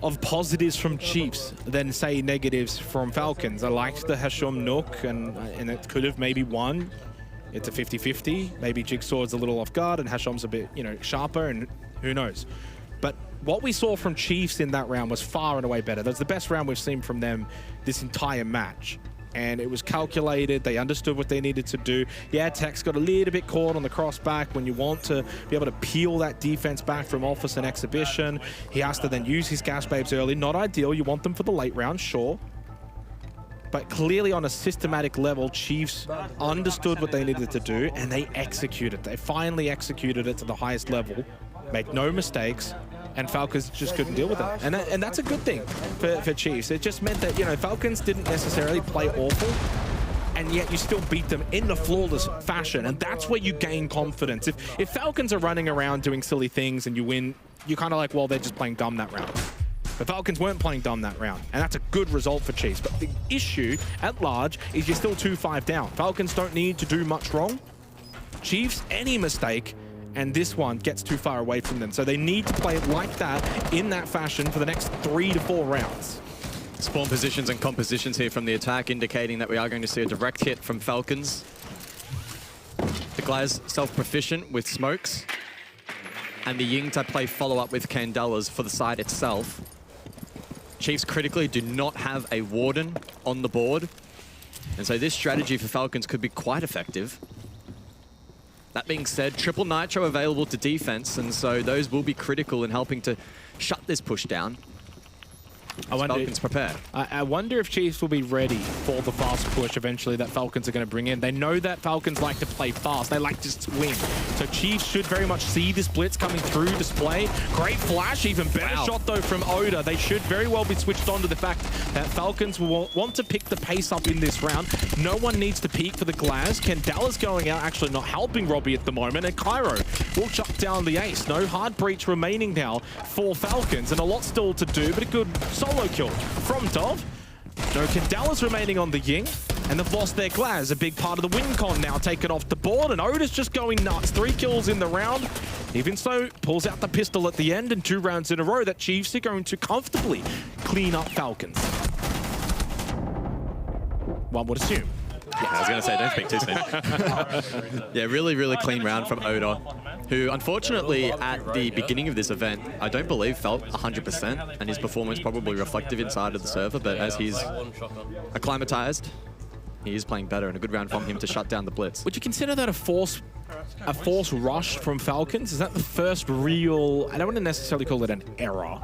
of positives from Chiefs than, say, negatives from Falcons. I liked the Hasham Nook, and it could have maybe won. It's a 50-50. Maybe Jigsaw's a little off guard, and Hasham's a bit, sharper, and who knows. But what we saw from Chiefs in that round was far and away better. That's the best round we've seen from them this entire match. And it was calculated. They understood what they needed to do. Yeah, Tech's got a little bit caught on the cross back when you want to be able to peel that defense back from Office and Exhibition. He has to then use his gas babes early. Not ideal. You want them for the late round, sure. But clearly on a systematic level, Chiefs understood what they needed to do, and they executed. They finally executed it to the highest level. Make no mistakes, and Falcons just couldn't deal with it. And that's a good thing for Chiefs. It just meant that, Falcons didn't necessarily play awful, and yet you still beat them in a flawless fashion, and that's where you gain confidence. If Falcons are running around doing silly things and you win, you're kind of like, well, they're just playing dumb that round. The Falcons weren't playing dumb that round, and that's a good result for Chiefs. But the issue at large is you're still 2-5 down. Falcons don't need to do much wrong. Chiefs, any mistake, and this one gets too far away from them. So they need to play it like that, in that fashion, for the next 3 to 4 rounds. Spawn positions and compositions here from the attack, indicating that we are going to see a direct hit from Falcons. The Glaz self-proficient with smokes, and the Ying to play follow-up with Candelas for the side itself. Chiefs critically do not have a Warden on the board, and so this strategy for Falcons could be quite effective. That being said, triple Nitro available to defense, and so those will be critical in helping to shut this push down. Falcons prepare. I wonder if Chiefs will be ready for the fast push eventually that Falcons are going to bring in. They know that Falcons like to play fast. They like to swing. So Chiefs should very much see this blitz coming through display. Great flash, even better shot though from Oda. They should very well be switched on to the fact that Falcons will want to pick the pace up in this round. No one needs to peek for the Glaz. Kendala's going out, actually not helping Robbie at the moment, and Cairo will shut down the ace. No hard breach remaining now for Falcons, and a lot still to do, but a good solo kill from Dov. No Kendala's remaining on the Ying, and they've lost their Glaz. A big part of the win con now taken off the board, and Oda's just going nuts. 3 kills in the round. Even so, pulls out the pistol at the end, and 2 rounds in a row that Chiefs are going to comfortably clean up Falcons. One would assume. Yeah, I was going to say, don't speak too soon. Yeah, really, really clean round from Oda, who unfortunately at the beginning of this event, I don't believe felt 100%, and his performance probably reflective inside of the server, but as he's acclimatized, he is playing better, and a good round from him to shut down the blitz. Would you consider that a force rush from Falcons? Is that the first real, I don't want to necessarily call it an error,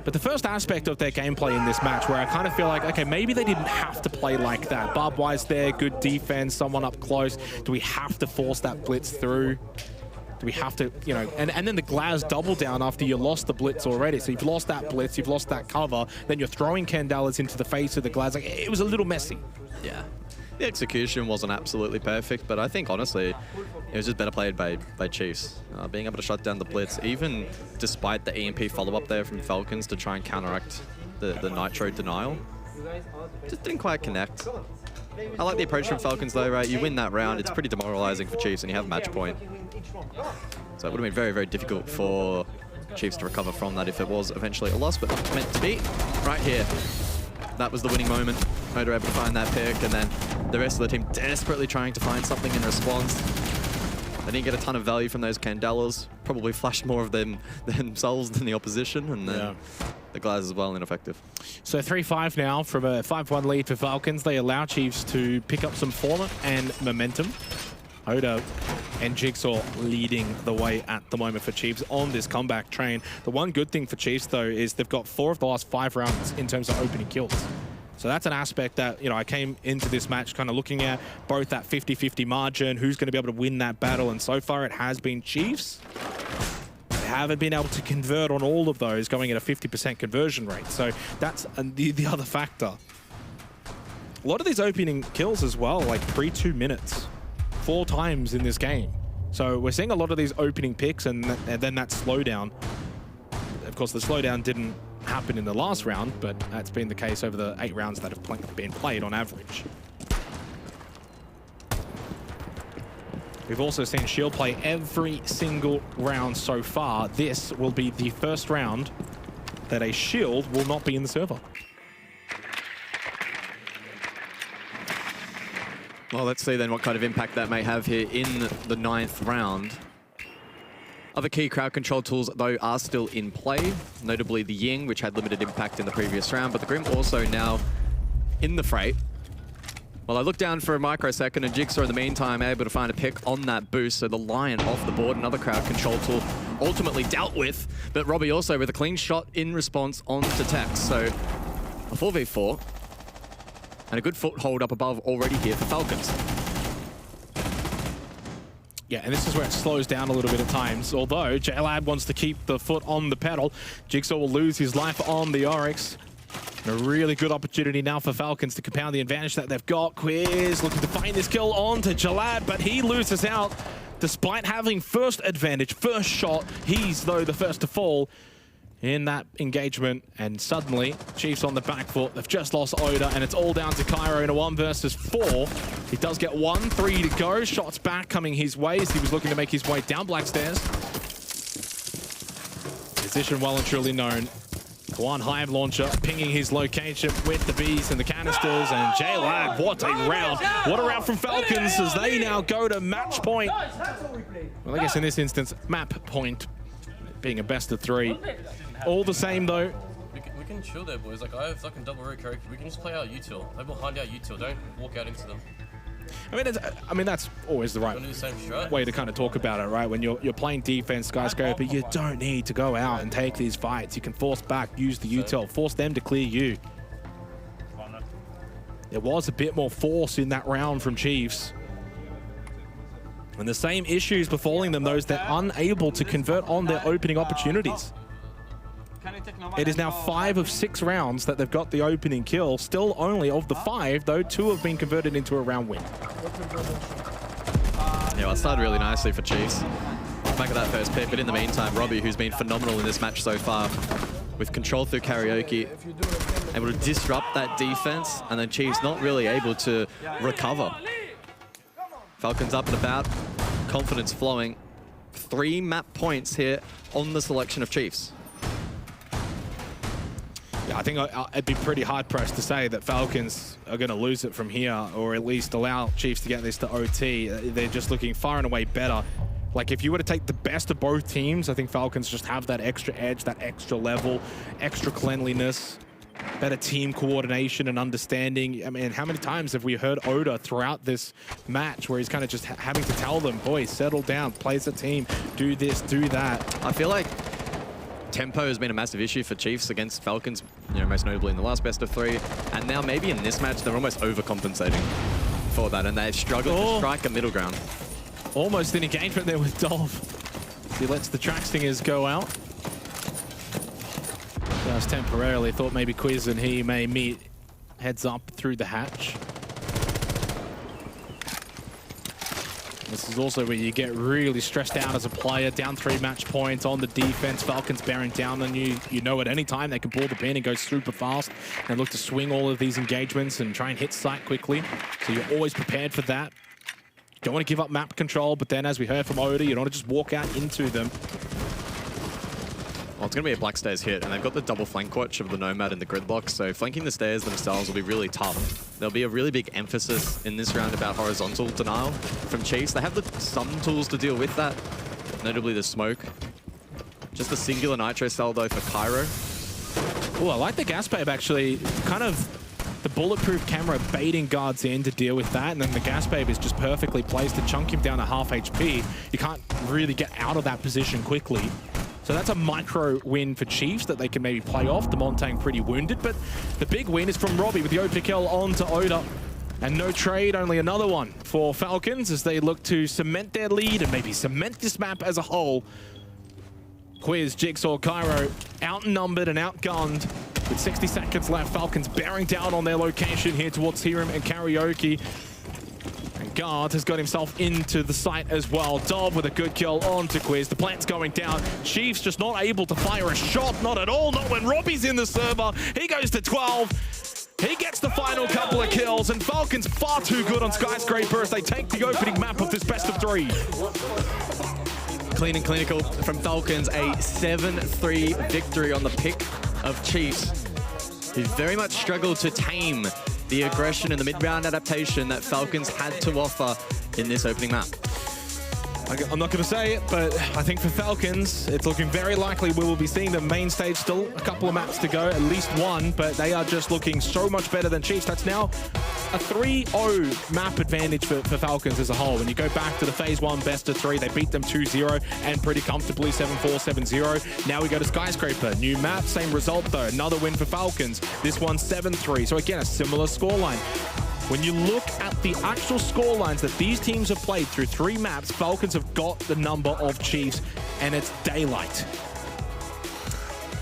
but the first aspect of their gameplay in this match where I kind of feel like, okay, maybe they didn't have to play like that. Barbed wire's there, good defense, someone up close. Do we have to force that blitz through? Do we have to, you know, and then the Glaz double down after you lost the blitz already. So you've lost that blitz, you've lost that cover, then you're throwing Candelas into the face of the Glaz. Like, it was a little messy. Yeah. The execution wasn't absolutely perfect, but I think, honestly, it was just better played by Chiefs. Being able to shut down the blitz, even despite the EMP follow-up there from Falcons to try and counteract the Nitro denial, just didn't quite connect. I like the approach from Falcons, though, right? You win that round, it's pretty demoralizing for Chiefs, and you have match point. So it would have been very, very difficult for Chiefs to recover from that if it was eventually a loss, but not meant to be. Right here. That was the winning moment. Oda able to find that pick, and then the rest of the team desperately trying to find something in response. They didn't get a ton of value from those Candelas. Probably flashed more of them themselves than the opposition, and then the Glaz as well ineffective. So 3-5 now from a 5-1 lead for Falcons. They allow Chiefs to pick up some form and momentum. Oda and Jigsaw leading the way at the moment for Chiefs on this comeback train. The one good thing for Chiefs, though, is they've got 4 of the last 5 rounds in terms of opening kills. So that's an aspect that, you know, I came into this match kind of looking at both that 50-50 margin, who's going to be able to win that battle, and so far it has been Chiefs. They haven't been able to convert on all of those, going at a 50% conversion rate. So that's the other factor. A lot of these opening kills as well, like pre-2 minutes. 4 times in this game. So we're seeing a lot of these opening picks and then that slowdown. Of course, the slowdown didn't happen in the last round, but that's been the case over the 8 rounds that have been played on average. We've also seen Shield play every single round so far. This will be the first round that a Shield will not be in the server. Well, let's see then what kind of impact that may have here in the 9th round. Other key crowd control tools, though, are still in play, notably the Ying, which had limited impact in the previous round, but the Grim also now in the fray. Well, I look down for a microsecond, and Jigsaw in the meantime able to find a pick on that boost, so the Lion off the board, another crowd control tool ultimately dealt with, but Robbie also with a clean shot in response onto Tex, so a 4v4. And a good foothold up above already here for Falcons. Yeah, and this is where it slows down a little bit at times. Although JLab wants to keep the foot on the pedal, Jigsaw will lose his life on the Oryx. And a really good opportunity now for Falcons to compound the advantage that they've got. Quiz looking to find this kill onto Jalad, but he loses out despite having first advantage, first shot. He's, though, the first to fall in that engagement, and suddenly Chiefs on the back foot. They've just lost Oda, and it's all down to Cairo in a 1 versus 4. He does get 1, 3 to go. Shots back coming his way as he was looking to make his way down Black Stairs. Position well and truly known. One Hive launcher pinging his location with the bees and the canisters, and J-Lag, what a round. What a round from Falcons as they now go to match point. Well, I guess in this instance, map point being a best of 3. All the same though. We can chill there, boys. Like, I have fucking double row character. We can just play our util. Play behind our util. Don't walk out into them. I mean, that's always the right way to kind of talk about it, right? When you're playing defense, Skyscraper, you don't need to go out and take these fights. You can force back, use the util, force them to clear you. There was a bit more force in that round from Chiefs. And the same issues befalling them, those they're unable to convert on their opening opportunities. It is now 5 of 6 rounds that they've got the opening kill. Still only of the 5, though, 2 have been converted into a round win. Yeah, well, it started really nicely for Chiefs. Back at that first pick, but in the meantime, Robbie, who's been phenomenal in this match so far, with control through Karaoke, able to disrupt that defense, and then Chiefs not really able to recover. Falcons up and about, confidence flowing. 3 map points here on the selection of Chiefs. Yeah, I think I'd be pretty hard-pressed to say that Falcons are going to lose it from here, or at least allow Chiefs to get this to OT. They're just looking far and away better. Like, if you were to take the best of both teams, I think Falcons just have that extra edge, that extra level, extra cleanliness, better team coordination and understanding. I mean, how many times have we heard Oda throughout this match where he's kind of just having to tell them, boys, settle down, play as a team, do this, do that. I feel like tempo has been a massive issue for Chiefs against Falcons, you know, most notably in the last best of 3. And now maybe in this match, they're almost overcompensating for that, and they've struggled to strike a middle ground. Almost an engagement there with Dov. He lets the track stingers go out. Just temporarily thought maybe Quiz and he may meet heads up through the hatch. This is also where you get really stressed out as a player. Down 3 match points on the defense. Falcons bearing down on you. You know at any time they can pull the pin and go super fast and look to swing all of these engagements and try and hit site quickly. So you're always prepared for that. Don't want to give up map control, but then as we heard from Oda, you don't want to just walk out into them. Well, it's going to be a black stairs hit, and they've got the double flank watch of the Nomad and the gridlock, so flanking the stairs themselves will be really tough. There'll be a really big emphasis in this round about horizontal denial from Chiefs. They have some tools to deal with that, notably the smoke. Just a singular nitro cell, though, for Cairo. Oh, I like the gas babe, actually. Kind of the bulletproof camera baiting guards in to deal with that, and then the gas babe is just perfectly placed to chunk him down to half HP. You can't really get out of that position quickly. So that's a micro win for Chiefs that they can maybe play off. The Montang pretty wounded, but the big win is from Robbie with the opening kill onto Oda. And no trade, only another one for Falcons as they look to cement their lead and maybe cement this map as a whole. Quiz, Jigsaw, Cairo outnumbered and outgunned with 60 seconds left. Falcons bearing down on their location here towards Hiram and Karaoke. And Guard has got himself into the site as well. Dob with a good kill onto Quiz. The plant's going down. Chiefs just not able to fire a shot. Not at all. Not when Robbie's in the server. He goes to 12. He gets the final couple of kills. And Falcons far too good on Skyscraper as they take the opening map of this best of 3. Clean and clinical from Falcons. A 7-3 victory on the pick of Chiefs, who very much struggled to tame the aggression and the mid-round adaptation that Falcons had to offer in this opening map. I'm not going to say it, but I think for Falcons, it's looking very likely we will be seeing the main stage still. A couple of maps to go, at least one, but they are just looking so much better than Chiefs. That's now a 3-0 map advantage for Falcons as a whole. When you go back to the Phase 1 best of 3, they beat them 2-0 and pretty comfortably 7-4, 7-0. Now we go to Skyscraper. New map, same result though. Another win for Falcons. This one 7-3. So again, a similar scoreline. When you look at the actual scorelines that these teams have played through 3 maps, Falcons have got the number of Chiefs, and it's daylight.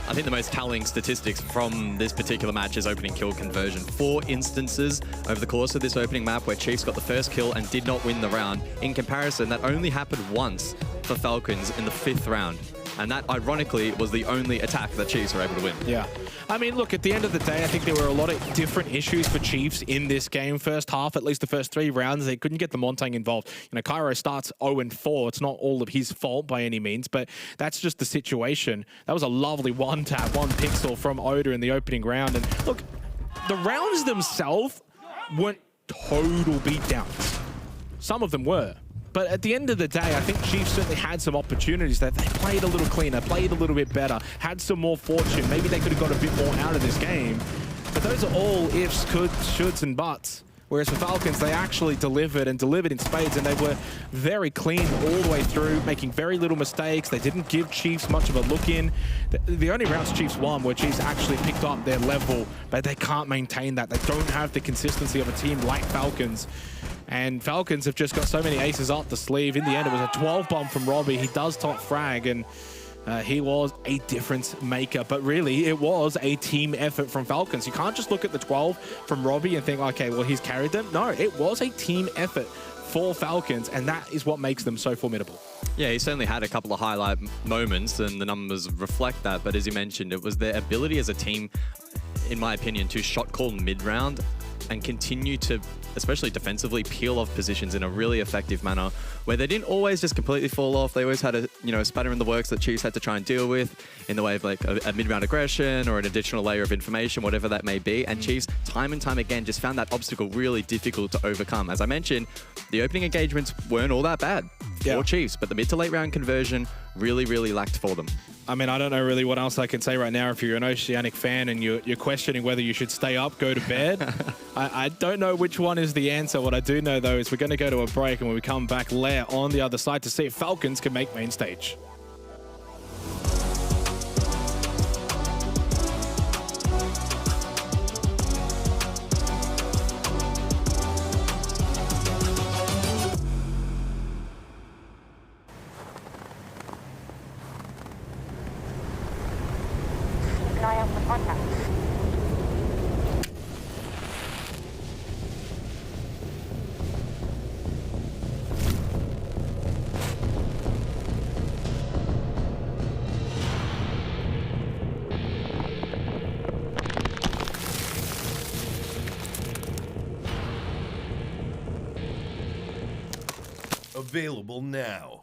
I think the most telling statistics from this particular match is opening kill conversion. 4 instances over the course of this opening map where Chiefs got the first kill and did not win the round. In comparison, that only happened once for Falcons in the 5th round. And that, ironically, was the only attack that Chiefs were able to win. Yeah. I mean, look, at the end of the day, I think there were a lot of different issues for Chiefs in this game. First half, at least the first 3 rounds, they couldn't get the Montang involved. You know, Cairo starts 0-4. It's not all of his fault by any means, but that's just the situation. That was a lovely one-tap, 1 pixel from Oda in the opening round. And look, the rounds themselves weren't total beatdowns. Some of them were. But at the end of the day, I think Chiefs certainly had some opportunities that they played a little cleaner, played a little bit better, had some more fortune. Maybe they could have got a bit more out of this game. But those are all ifs, coulds, shoulds, and buts. Whereas for Falcons, they actually delivered and delivered in spades, and they were very clean all the way through, making very little mistakes. They didn't give Chiefs much of a look in. The only rounds Chiefs won were Chiefs actually picked up their level, but they can't maintain that. They don't have the consistency of a team like Falcons. And Falcons have just got so many aces up the sleeve. In the end, it was a 12 bomb from Robbie. He does top frag, and he was a difference maker. But really, it was a team effort from Falcons. You can't just look at the 12 from Robbie and think, okay, well, he's carried them. No, it was a team effort for Falcons, and that is what makes them so formidable. Yeah, he certainly had a couple of highlight moments, and the numbers reflect that. But as you mentioned, it was their ability as a team, in my opinion, to shot call mid-round and continue to, especially defensively, peel off positions in a really effective manner, where they didn't always just completely fall off. They always had a spatter in the works that Chiefs had to try and deal with in the way of like a mid-round aggression or an additional layer of information, whatever that may be. And Chiefs, time and time again, just found that obstacle really difficult to overcome. As I mentioned, the opening engagements weren't all that bad for Chiefs, but the mid to late round conversion really, really lacked for them. I mean, I don't know really what else I can say right now. If you're an Oceanic fan and you're questioning whether you should stay up, go to bed, I don't know which one is the answer. What I do know, though, is we're going to go to a break, and when we come back, Lair on the other side to see if Falcons can make main stage. Available now.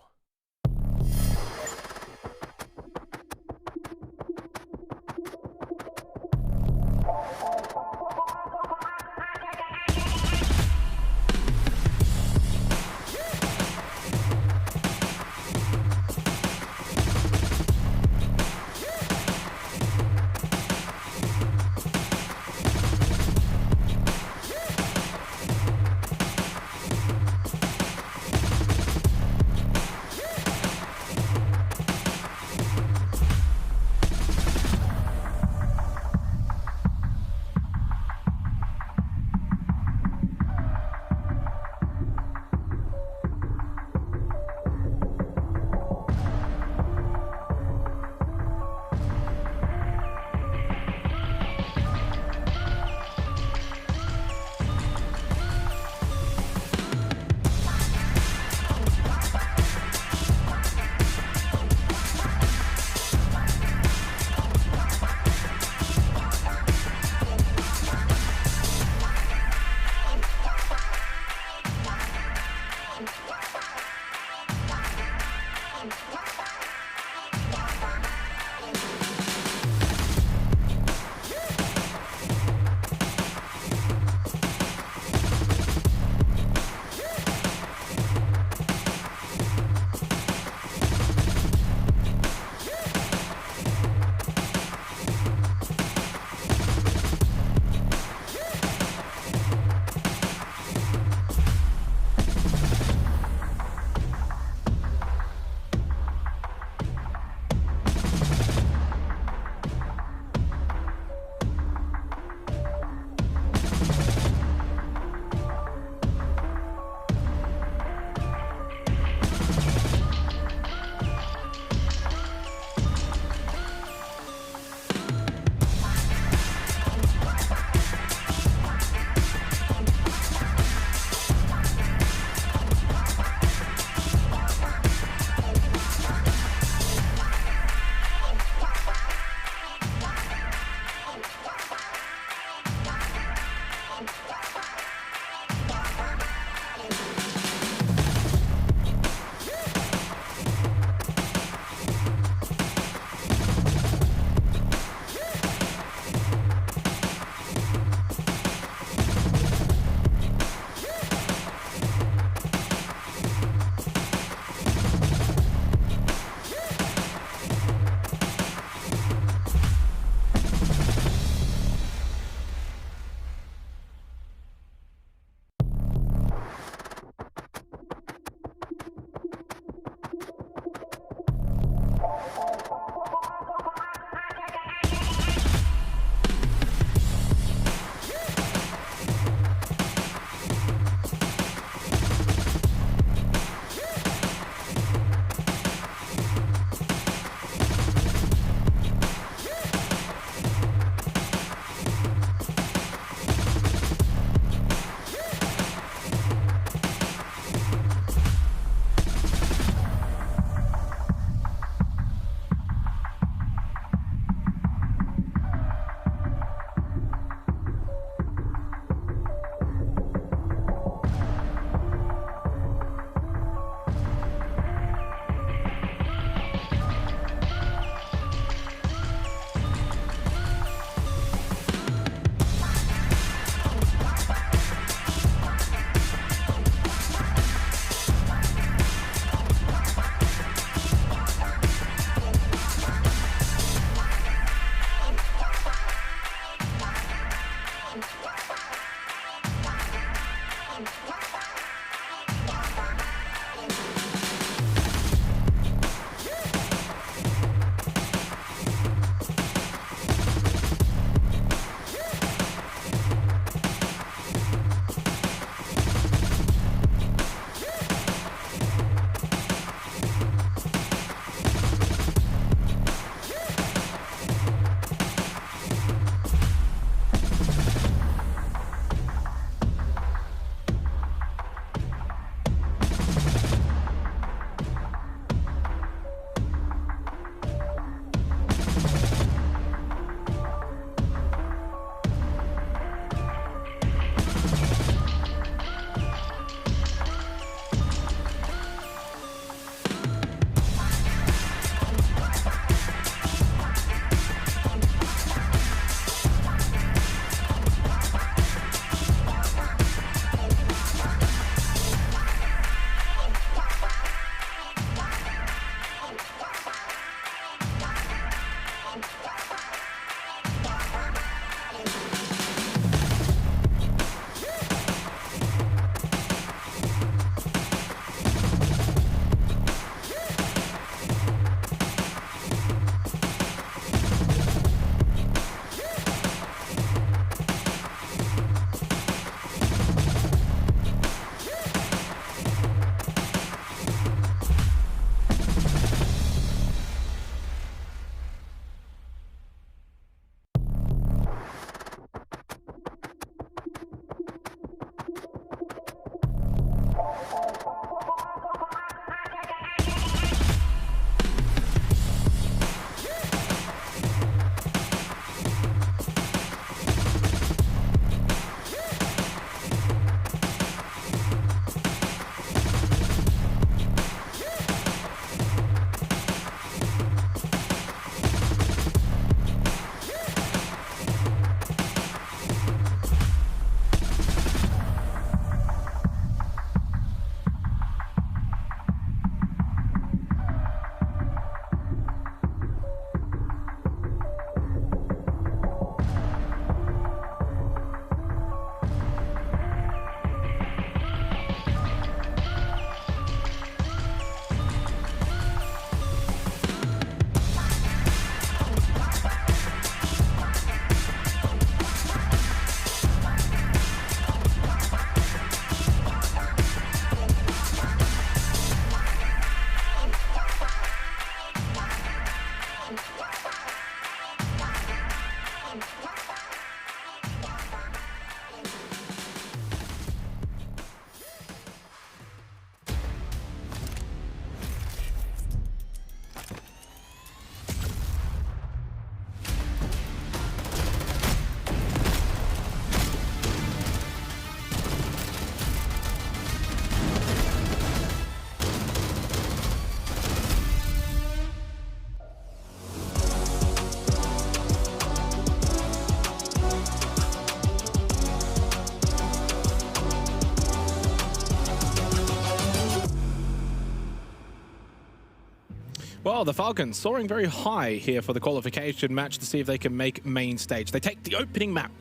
Well, the Falcons soaring very high here for the qualification match to see if they can make main stage. They take the opening map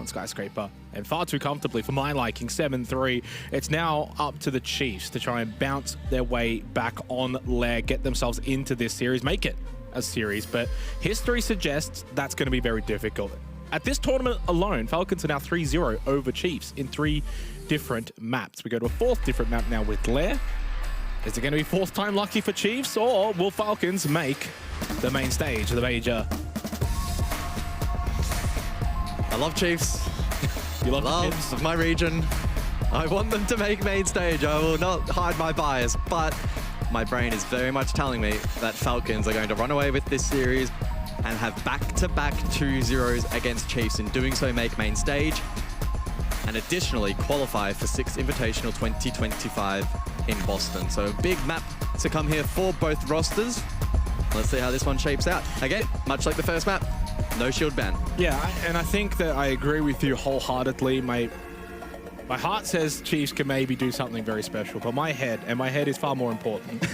on Skyscraper, and far too comfortably for my liking, 7-3. It's now up to the Chiefs to try and bounce their way back on leg, get themselves into this series, make it a series, but history suggests that's going to be very difficult. At this tournament alone, Falcons are now 3-0 over Chiefs in 3 different maps. We go to a 4th different map now with Lair. Is it going to be 4th time lucky for Chiefs, or will Falcons make the main stage of the major? I love Chiefs. You love of my region. I want them to make main stage. I will not hide my bias, but my brain is very much telling me that Falcons are going to run away with this series and have back-to-back 2-0s against Chiefs. In doing so, make main stage, and additionally qualify for 6th Invitational 2025 in Boston. So a big map to come here for both rosters. Let's see how this one shapes out. Again, much like the first map, no shield ban. Yeah, and I think that I agree with you wholeheartedly. My heart says Chiefs can maybe do something very special, but my head, and my head is far more important,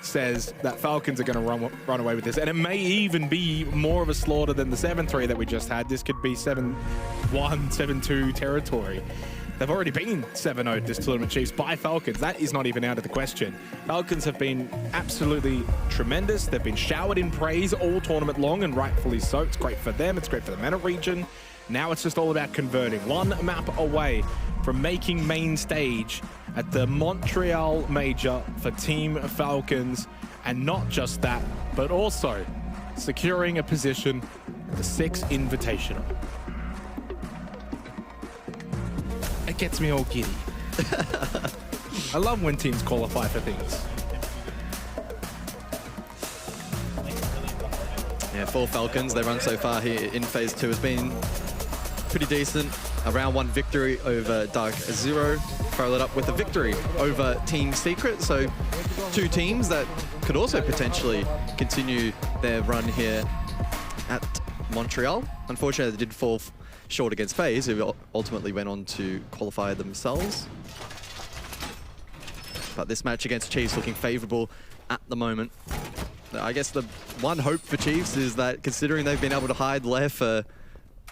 says that Falcons are going to run away with this. And it may even be more of a slaughter than the 7-3 that we just had. This could be 7-1, 7-2 territory. They've already been 7-0 this tournament, Chiefs, by Falcons. That is not even out of the question. Falcons have been absolutely tremendous. They've been showered in praise all tournament long, and rightfully so. It's great for them. It's great for the MENA region. Now it's just all about converting. One map away from making main stage at the Montreal Major for Team Falcons. And not just that, but also securing a position at the 6th Invitational. It gets me all giddy. I love when teams qualify for things. Yeah, for Falcons, their run so far here in Phase 2 has been pretty decent. A round 1 victory over Dark Zero, followed up with a victory over Team Secret. So 2 teams that could also potentially continue their run here at Montreal. Unfortunately, they did fall short against FaZe, who ultimately went on to qualify themselves. But this match against Chiefs looking favorable at the moment. I guess the one hope for Chiefs is that, considering they've been able to hide Lair for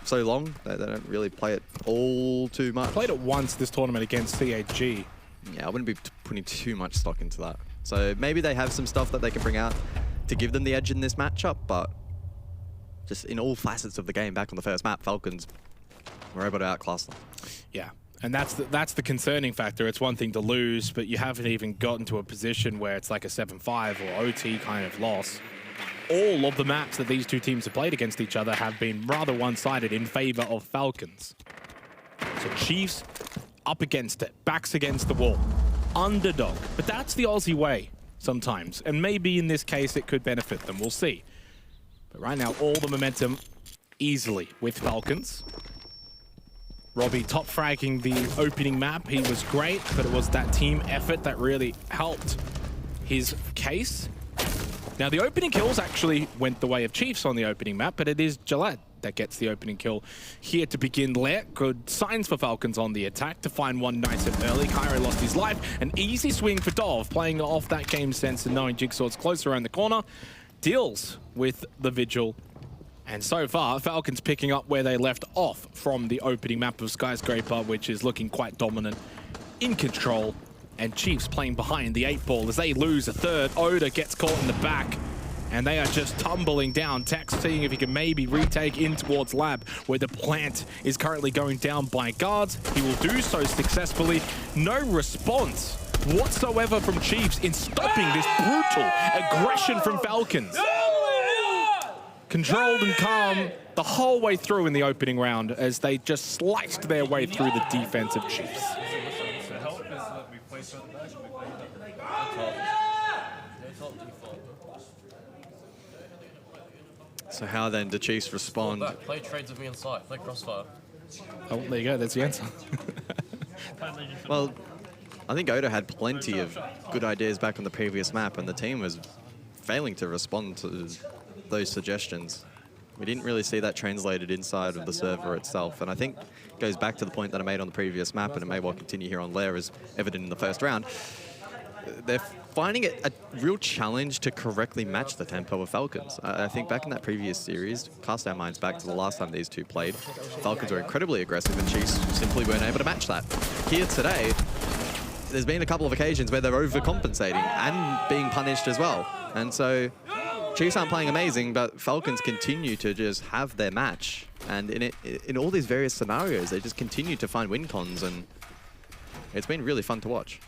so long, they don't really play it all too much. Played it once this tournament against CAG. Yeah, I wouldn't be putting too much stock into that. So maybe they have some stuff that they can bring out to give them the edge in this matchup, but just in all facets of the game, back on the first map, Falcons were able to outclass them. Yeah, and that's the concerning factor. It's one thing to lose, but you haven't even gotten to a position where it's like a 7-5 or OT kind of loss. All of the maps that these two teams have played against each other have been rather one-sided in favor of Falcons. So Chiefs up against it, backs against the wall, underdog. But that's the Aussie way sometimes, and maybe in this case it could benefit them. We'll see. But right now, all the momentum easily with Falcons. Robbie top fragging the opening map. He was great, but it was that team effort that really helped his case. Now, the opening kills actually went the way of Chiefs on the opening map, but it is Jalad that gets the opening kill here to begin Lair. Good signs for Falcons on the attack to find one nice and early. Cairo lost his life. An easy swing for Dov, playing off that game sense and knowing Jigsaw's close around the corner. Deals with the Vigil. And so far, Falcons picking up where they left off from the opening map of Skyscraper, which is looking quite dominant, in control. And Chiefs playing behind the 8-ball as they lose a third. Oda gets caught in the back, and they are just tumbling down. Tex seeing if he can maybe retake in towards Lab, where the plant is currently going down by guards. He will do so successfully. No response whatsoever from Chiefs in stopping this brutal aggression from Falcons. Controlled and calm the whole way through in the opening round as they just sliced their way through the defense of Chiefs. So how then do Chiefs respond? Play trades with me inside. Play crossfire. Oh, there you go. That's the answer. Well, I think Oda had plenty of good ideas back on the previous map, and the team was failing to respond to those suggestions. We didn't really see that translated inside of the server itself, and I think it goes back to the point that I made on the previous map, and it may well continue here on Lair, as evident in the first round. they're finding it a real challenge to correctly match the tempo of Falcons. I think back in that previous series, cast our minds back to the last time these two played, Falcons were incredibly aggressive and Chiefs simply weren't able to match that. Here today, there's been a couple of occasions where they're overcompensating and being punished as well. And so Chiefs aren't playing amazing, but Falcons continue to just have their match. And in all these various scenarios, they just continue to find win cons, and it's been really fun to watch.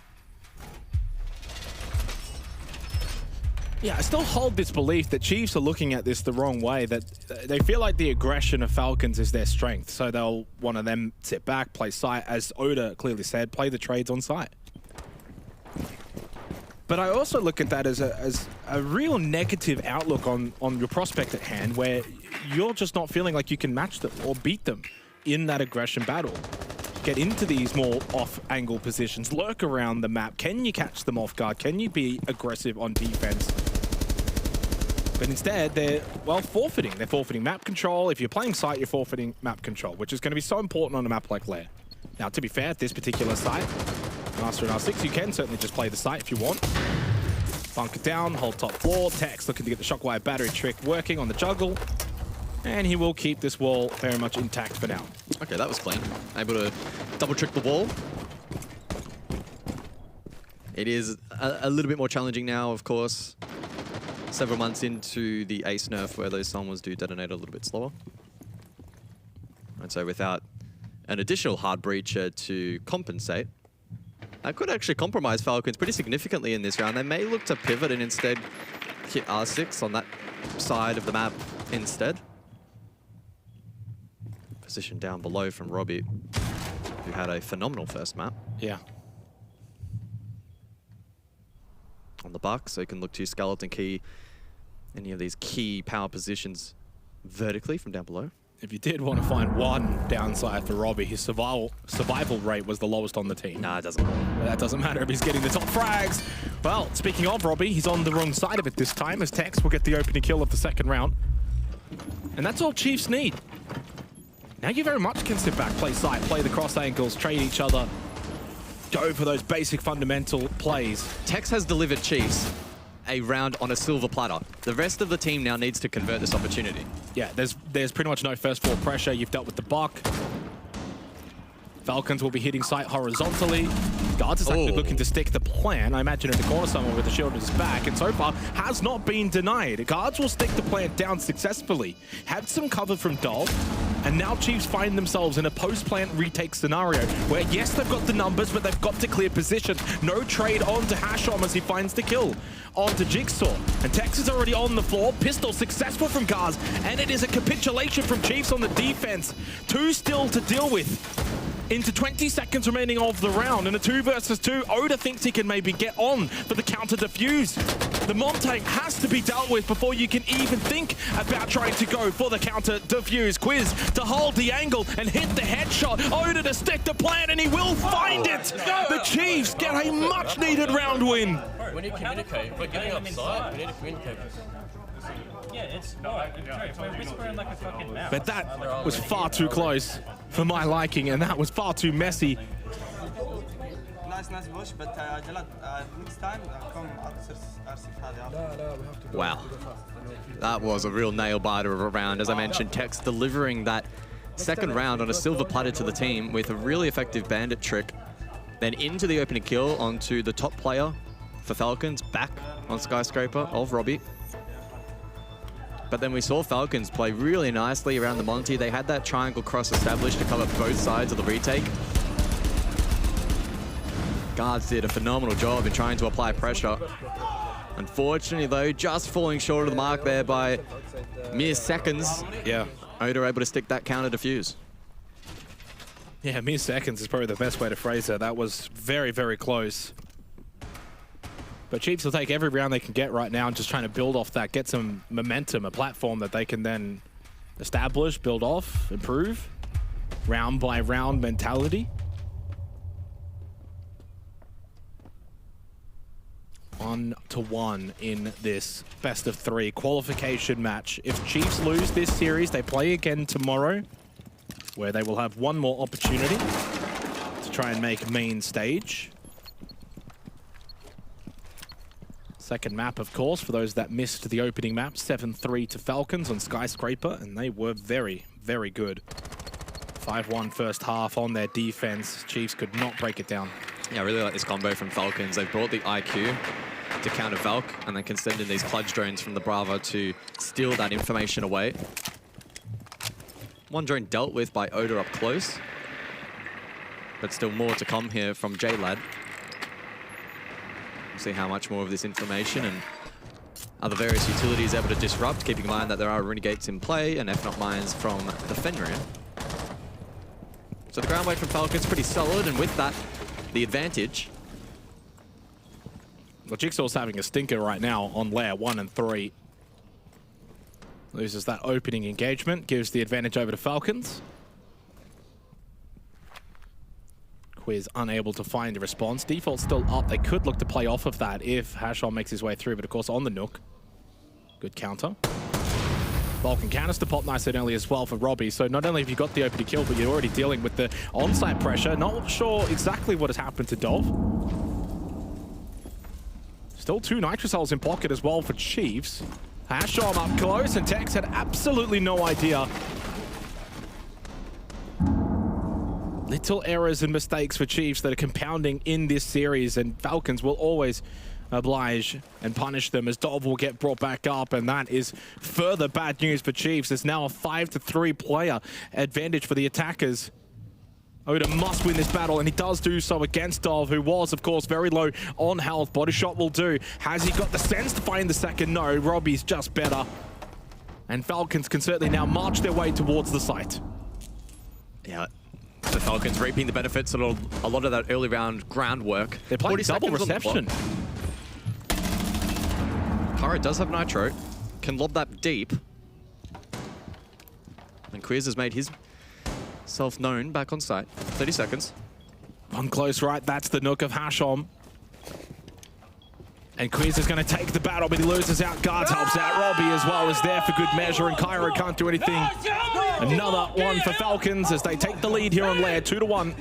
Yeah, I still hold this belief that Chiefs are looking at this the wrong way, that they feel like the aggression of Falcons is their strength. So they'll want to then sit back, play site, as Oda clearly said, play the trades on site. But I also look at that as a real negative outlook on your prospect at hand, where you're just not feeling like you can match them or beat them in that aggression battle. Get into these more off-angle positions, lurk around the map. Can you catch them off guard? Can you be aggressive on defense? But instead, they're, well, forfeiting. They're forfeiting map control. If you're playing site, you're forfeiting map control, which is going to be so important on a map like Lair. Now, to be fair, at this particular site, Master and R6, you can certainly just play the site if you want. Bunker down, hold top floor. Tex looking to get the shockwave battery trick working on the juggle. And he will keep this wall very much intact for now. Okay, that was clean. Able to double trick the wall. It is a little bit more challenging now, of course. Several months into the Ace nerf, where those summons do detonate a little bit slower. And so without an additional hard breacher to compensate, that could actually compromise Falcons pretty significantly in this round. They may look to pivot and instead hit R6 on that side of the map instead. Position down below from Robbie, who had a phenomenal first map. Yeah. On the buck, so you can look to Skeleton Key any of these key power positions vertically from down below. If you did want to find one downside for Robbie, his survival rate was the lowest on the team. Nah, it doesn't. That doesn't matter if he's getting the top frags. Well, speaking of Robbie, he's on the wrong side of it this time, as Tex will get the opening kill of the second round. And that's all Chiefs need. Now you very much can sit back, play site, play the cross angles, trade each other, go for those basic fundamental plays. Tex has delivered Chiefs a round on a silver platter. The rest of the team now needs to convert this opportunity. Yeah, there's pretty much no first floor pressure. You've dealt with the buck. Falcons will be hitting site horizontally. Guards is actually looking to stick the plan. I imagine in the corner somewhere with the shield at his back, and so far has not been denied. Guards will stick the plant down successfully. Had some cover from Doll, and now Chiefs find themselves in a post-plant retake scenario where, yes, they've got the numbers, but they've got to clear position. No trade on to Hashom as he finds the kill. On to Jigsaw, and Tex is already on the floor. Pistol successful from Guards, and it is a capitulation from Chiefs on the defense. 2 still to deal with. Into 20 seconds remaining of the round, and a 2 versus 2. Oda thinks he can maybe get on for the counter defuse. The Monte has to be dealt with before you can even think about trying to go for the counter defuse. Quiz to hold the angle and hit the headshot. Oda to stick the plan, and he will find it. The Chiefs get a much needed round win. We need to communicate. We're getting upside. We need to communicate. Yeah, it's we're whispering like a fucking mouse. But that was far too close for my liking, and that was far too messy. Nice bush, but next time come Wow. That was a real nail-biter of a round. As I mentioned, Tex delivering that second round on a silver platter to the team with a really effective bandit trick. Then into the opening kill onto the top player for Falcons, back on Skyscraper of Robbie. But then we saw Falcons play really nicely around the Monty. They had that triangle cross established to cover both sides of the retake. Guards did a phenomenal job in trying to apply pressure. Unfortunately, though, just falling short of the mark there by mere seconds. Yeah. Oda able to stick that counter defuse. Yeah, mere seconds is probably the best way to phrase it. That was very, very close. But Chiefs will take every round they can get right now and just trying to build off that, get some momentum, a platform that they can then establish, build off, improve. Round by round mentality. 1-1 in this best of 3 qualification match. If Chiefs lose this series, they play again tomorrow, where they will have one more opportunity to try and make main stage. Second map, of course, for those that missed the opening map, 7-3 to Falcons on Skyscraper, and they were very, very good. 5-1 first half on their defense. Chiefs could not break it down. Yeah, I really like this combo from Falcons. They've brought the IQ to counter Valk, and they can send in these Kludge drones from the Bravo to steal that information away. One drone dealt with by Oda up close, but still more to come here from J-Lad. We'll see how much more of this information and other various utilities able to disrupt, keeping in mind that there are Renegates in play and if not mines from the Fenrir. So the ground weight from Falcons pretty solid, and with that, the advantage. Well, Jigsaw's having a stinker right now on layer 1 and 3. Loses that opening engagement, gives the advantage over to Falcons. Quiz unable to find a response. Default still up. They could look to play off of that if Hashon makes his way through, but of course on the Nook. Good counter. Vulcan counters to pop nice and early as well for Robbie. So not only have you got the opening kill, but you're already dealing with the on-site pressure. Not sure exactly what has happened to Dov. Still 2 Nitrocells in pocket as well for Chiefs. Hashon up close, and Tex had absolutely no idea. Little errors and mistakes for Chiefs that are compounding in this series, and Falcons will always oblige and punish them as Dov will get brought back up, and that is further bad news for Chiefs. There's now a 5-3 player advantage for the attackers. Oda must win this battle, and he does do so against Dov, who was, of course, very low on health. Body shot will do. Has he got the sense to find the second? No, Robbie's just better. And Falcons can certainly now march their way towards the site. Yeah, the Falcons reaping the benefits of a lot of that early round groundwork. They're playing double reception. Kara does have Nitro, can lob that deep. And Quiz has made his self-known back on site. 30 seconds. One close right, that's the Nook of Hashon. And Quiz is going to take the battle, but he loses out. Guards helps out. Robbie as well is there for good measure, and Cairo can't do anything. Another one for Falcons as they take the lead here on layer 2-1.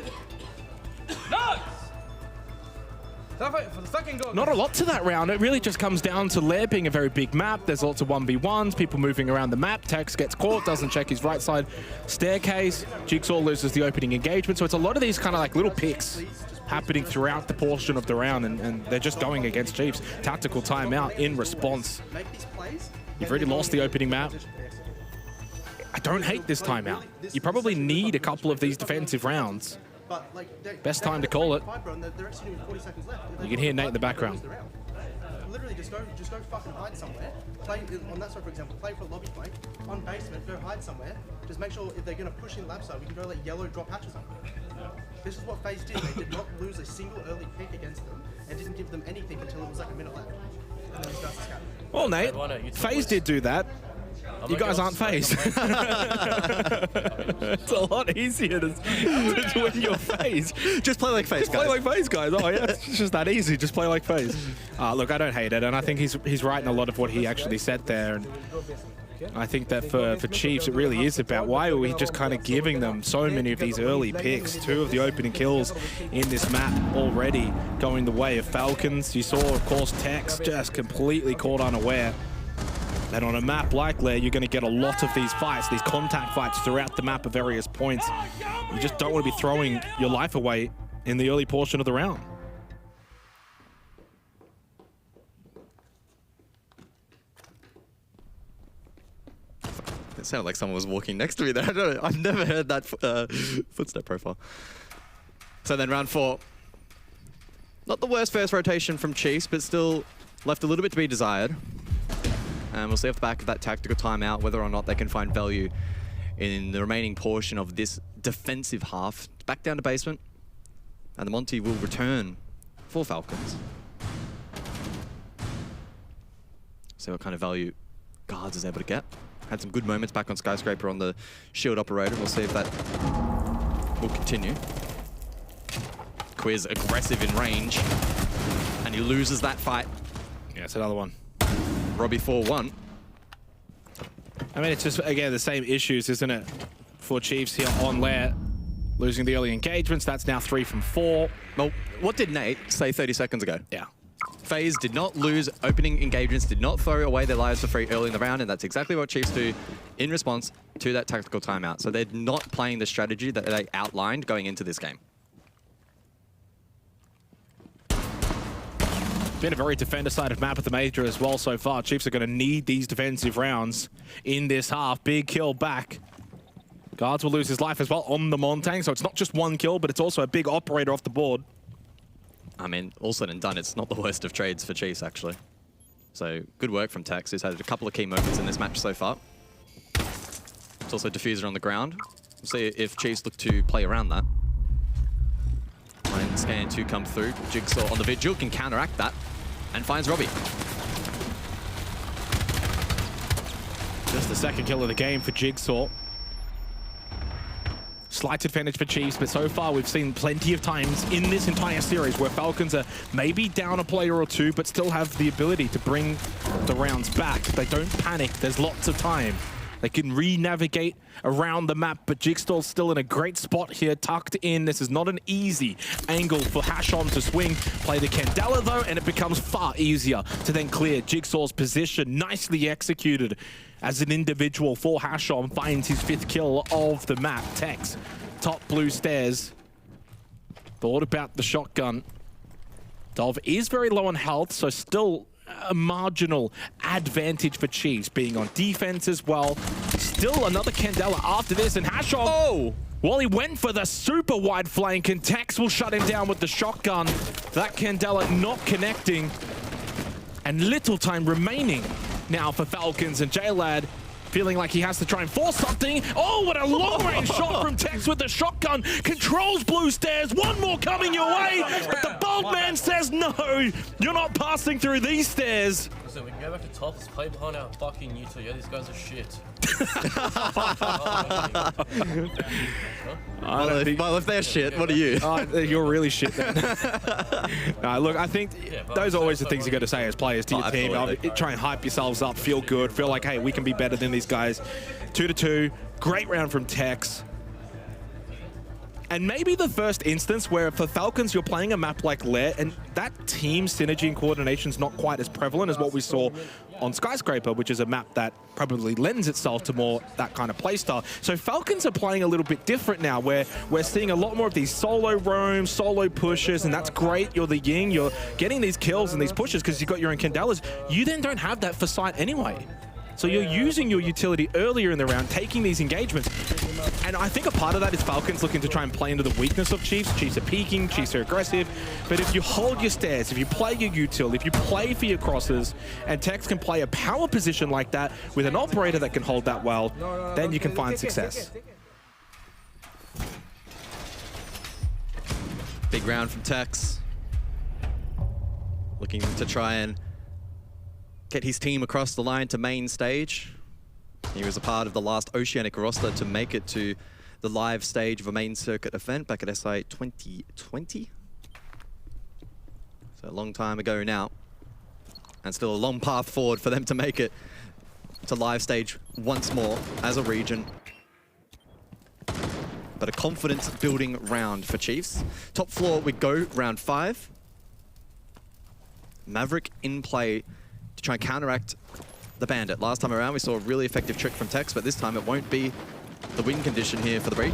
Not a lot to that round. It really just comes down to Lair being a very big map. There's lots of 1v1s, people moving around the map. Tex gets caught, doesn't check his right side staircase. Jigsaw loses the opening engagement. So it's a lot of these kind of like little picks happening throughout the portion of the round, and they're just going against Chiefs. Tactical timeout in response. You've already lost the opening map. I don't hate this timeout. You probably need a couple of these defensive rounds. Best time to call it. You can hear Nate in the background. Literally, just go fucking hide somewhere. Play on that side, for example. Play for a lobby flank on basement. Go hide somewhere. Just make sure if they're going to push in lab side, we can go let yellow drop hatches on. This is what FaZe did. They did not lose a single early pick against them, and didn't give them anything until it was like a minute left. And then we started to scatter. Well, Nate, FaZe did do that. You guys aren't FaZe. It's a lot easier to win your FaZe. Just play like FaZe, guys. Play like FaZe, guys. Oh, yeah, it's just that easy. Just play like FaZe. Look, I don't hate it, and I think he's right in a lot of what he actually said there. And I think that for Chiefs, it really is about why are we just kind of giving them so many of these early picks. 2 of the opening kills in this map already going the way of Falcons. You saw, of course, Tex just completely caught unaware. And on a map like Lair, you're going to get a lot of these fights, these contact fights throughout the map at various points. You just don't want to be throwing your life away in the early portion of the round. It sounded like someone was walking next to me there. I've never heard that footstep profile. So then round 4. Not the worst first rotation from Chiefs, but still left a little bit to be desired. And we'll see off the back of that tactical timeout whether or not they can find value in the remaining portion of this defensive half. Back down to basement, and the Monty will return for Falcons. See what kind of value Guards is able to get. Had some good moments back on Skyscraper on the shield operator. We'll see if that will continue. Quiz aggressive in range, and he loses that fight. Yeah, it's another one. Robbie 4-1. I mean, it's just, again, the same issues, isn't it? For Chiefs here on Lair. Losing the early engagements, that's now 3 from 4. Well, what did Nate say 30 seconds ago? Yeah. FaZe did not lose opening engagements, did not throw away their lives for free early in the round, and that's exactly what Chiefs do in response to that tactical timeout. So they're not playing the strategy that they outlined going into this game. Been a very defender-sided map at the Major as well so far. Chiefs are going to need these defensive rounds in this half. Big kill back. Guards will lose his life as well on the Montang, so it's not just one kill, but it's also a big operator off the board. I mean, all said and done, it's not the worst of trades for Chiefs, actually. So, good work from Tex, who's had a couple of key moments in this match so far. It's also Diffuser on the ground. We'll see if Chiefs look to play around that. And scan 2 come through. Jigsaw on the Vigil can counteract that and finds Robbie. Just the second kill of the game for Jigsaw. Slight advantage for Chiefs, but so far we've seen plenty of times in this entire series where Falcons are maybe down a player or two, but still have the ability to bring the rounds back. They don't panic. There's lots of time. They can re-navigate around the map, but Jigsaw's still in a great spot here, tucked in. This is not an easy angle for Hashon to swing. Play the Candela, though, and it becomes far easier to then clear Jigsaw's position. Nicely executed as an individual for Hashon. Finds his 5th kill of the map. Tex, top blue stairs. Thought about the shotgun. Dov is very low on health, so still a marginal advantage for Chiefs, being on defense as well. Still another Candela after this, and Hashon, oh! Well, he went for the super wide flank, and Tex will shut him down with the shotgun. That Candela not connecting, and little time remaining now for Falcons, and J-Lad feeling like he has to try and force something. Oh, what a long-range shot from Tex with the shotgun. Controls blue stairs. One more coming your way. But the bold man says, no, you're not passing through these stairs. So we can go back to top. Let's play behind our fucking U2. Yeah, these guys are shit. Well, if they're shit, what are you? You're really shit then. Look, I think those are always the things you got to say as players to your team. Try and hype yourselves up, feel good, feel like, hey, we can be better than these guys. 2-2, great round from Tex. And maybe the first instance where for Falcons, you're playing a map like Lair, and that team synergy and coordination is not quite as prevalent as what we saw on Skyscraper, which is a map that probably lends itself to more that kind of playstyle. So Falcons are playing a little bit different now, where we're seeing a lot more of these solo roams, solo pushes, and that's great. You're the Ying, you're getting these kills and these pushes because you've got your own Candelas. You then don't have that for sight anyway. So you're using your utility earlier in the round, taking these engagements. And I think a part of that is Falcons looking to try and play into the weakness of Chiefs. Chiefs are peeking, Chiefs are aggressive. But if you hold your stairs, if you play your util, if you play for your crosses, and Tex can play a power position like that with an operator that can hold that well, then you can find success. Big round from Tex. Looking to try and get his team across the line to main stage. He was a part of the last Oceanic roster to make it to the live stage of a main circuit event back at SI 2020. So a long time ago now. And still a long path forward for them to make it to live stage once more as a region. But a confidence building round for Chiefs. Top floor we go, round 5. Maverick in play to try and counteract the Bandit. Last time around, we saw a really effective trick from Tex, but this time it won't be the win condition here for the breach.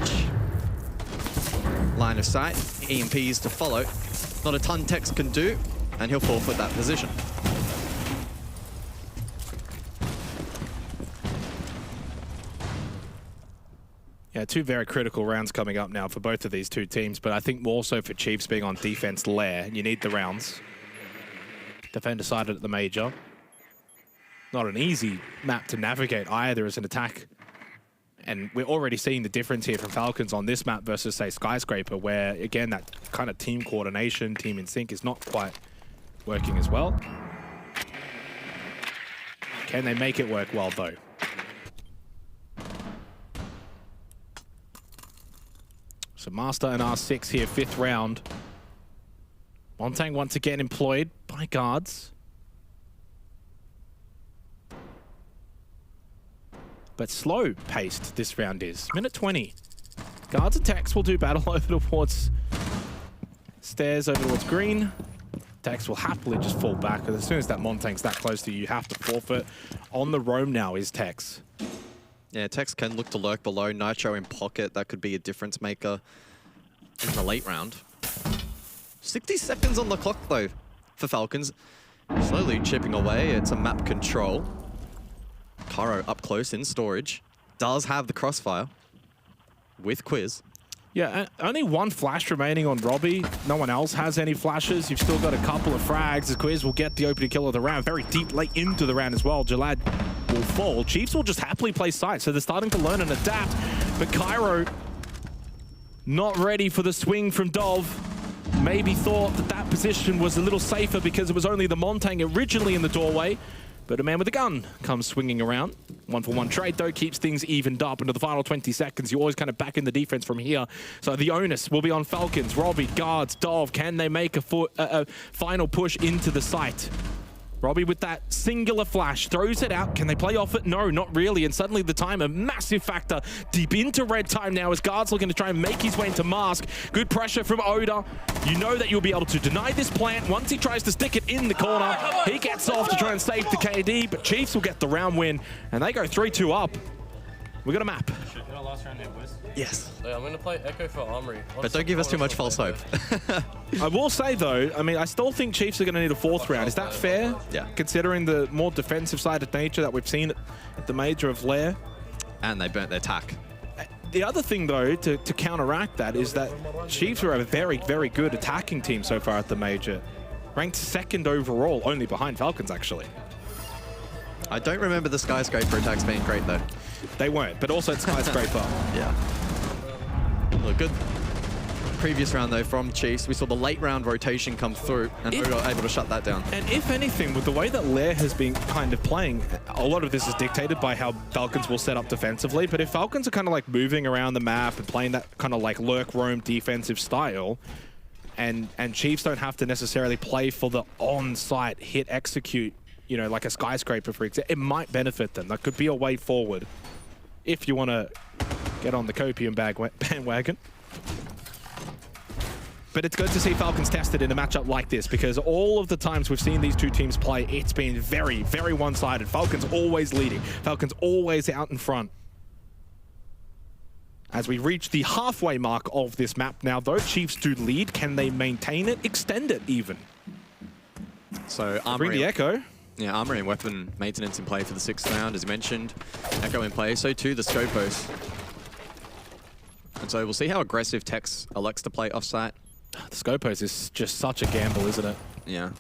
Line of sight, EMPs to follow. Not a ton Tex can do, and he'll forfeit that position. Yeah, 2 very critical rounds coming up now for both of these 2 teams, but I think more so for Chiefs being on defense Lair. You need the rounds. Defender sided at the Major. Not an easy map to navigate either as an attack. And we're already seeing the difference here from Falcons on this map versus, say, Skyscraper, where, again, that kind of team coordination, team in sync is not quite working as well. Can they make it work well, though? So Master and R6 here, 5th round. Montang once again employed by guards. But slow-paced this round is. Minute 20. Guards attacks will do battle over towards stairs, over towards green. Tex will happily just fall back, because as soon as that Montaigne's that close to you, you have to forfeit. On the roam now is Tex. Yeah, Tex can look to lurk below. Nitro in pocket, that could be a difference maker in the late round. 60 seconds on the clock, though, for Falcons. Slowly chipping away. It's a map control. Cairo up close in storage. Does have the crossfire with Quiz. Yeah, only one flash remaining on Robbie. No one else has any flashes. You've still got a couple of frags. The Quiz will get the opening kill of the round. Very deep late into the round as well. Jalad will fall. Chiefs will just happily play sight, so they're starting to learn and adapt. But Cairo not ready for the swing from Dov. Maybe thought that that position was a little safer because it was only the Montaigne originally in the doorway. But a man with a gun comes swinging around. 1-for-1 trade, though, keeps things evened up into the final 20 seconds. You always kind of back in the defense from here. So the onus will be on Falcons. Robbie, guards, Dov. Can they make a final push into the site? Robbie with that singular flash, throws it out. Can they play off it? No, not really. And suddenly the time, a massive factor deep into red time now as Guard's looking to try and make his way into Mask. Good pressure from Oda. You know that you'll be able to deny this plant. Once he tries to stick it in the corner, he gets off to try and save the KD, but Chiefs will get the round win, and they go 3-2 up. We got a map. Yes. I'm going to play Echo for Armory. But don't give us too much false hope. I will say, though, I mean, I still think Chiefs are going to need a fourth round. Is that fair? Yeah. Considering the more defensive-sided nature that we've seen at the Major of Lair. And they burnt their tack. The other thing, though, to counteract that is that Chiefs are a very, very good attacking team so far at the Major. Ranked second overall, only behind Falcons, actually. I don't remember the Skyscraper attacks being great, though. They weren't, but also it's Skyscraper. Yeah. Well, good previous round, though, from Chiefs. We saw the late round rotation come through, and we were able to shut that down. And if anything, with the way that Lair has been kind of playing, a lot of this is dictated by how Falcons will set up defensively. But if Falcons are kind of like moving around the map and playing that kind of like lurk roam defensive style, and Chiefs don't have to necessarily play for the on-site hit execute, you know, like a Skyscraper, for example, it might benefit them. That could be a way forward if you want to get on the copium bandwagon. But it's good to see Falcons tested in a matchup like this, because all of the times we've seen these two teams play, it's been very, very one-sided. Falcons always leading. Falcons always out in front. As we reach the halfway mark of this map now, though, Chiefs do lead. Can they maintain it? Extend it, even? So, bring the Echo. Yeah, Armory and weapon maintenance in play for the 6th round, as you mentioned. Echo in play, so too the Scopos. And so we'll see how aggressive Tex elects to play offsite. The Scopos is just such a gamble, isn't it? Yeah.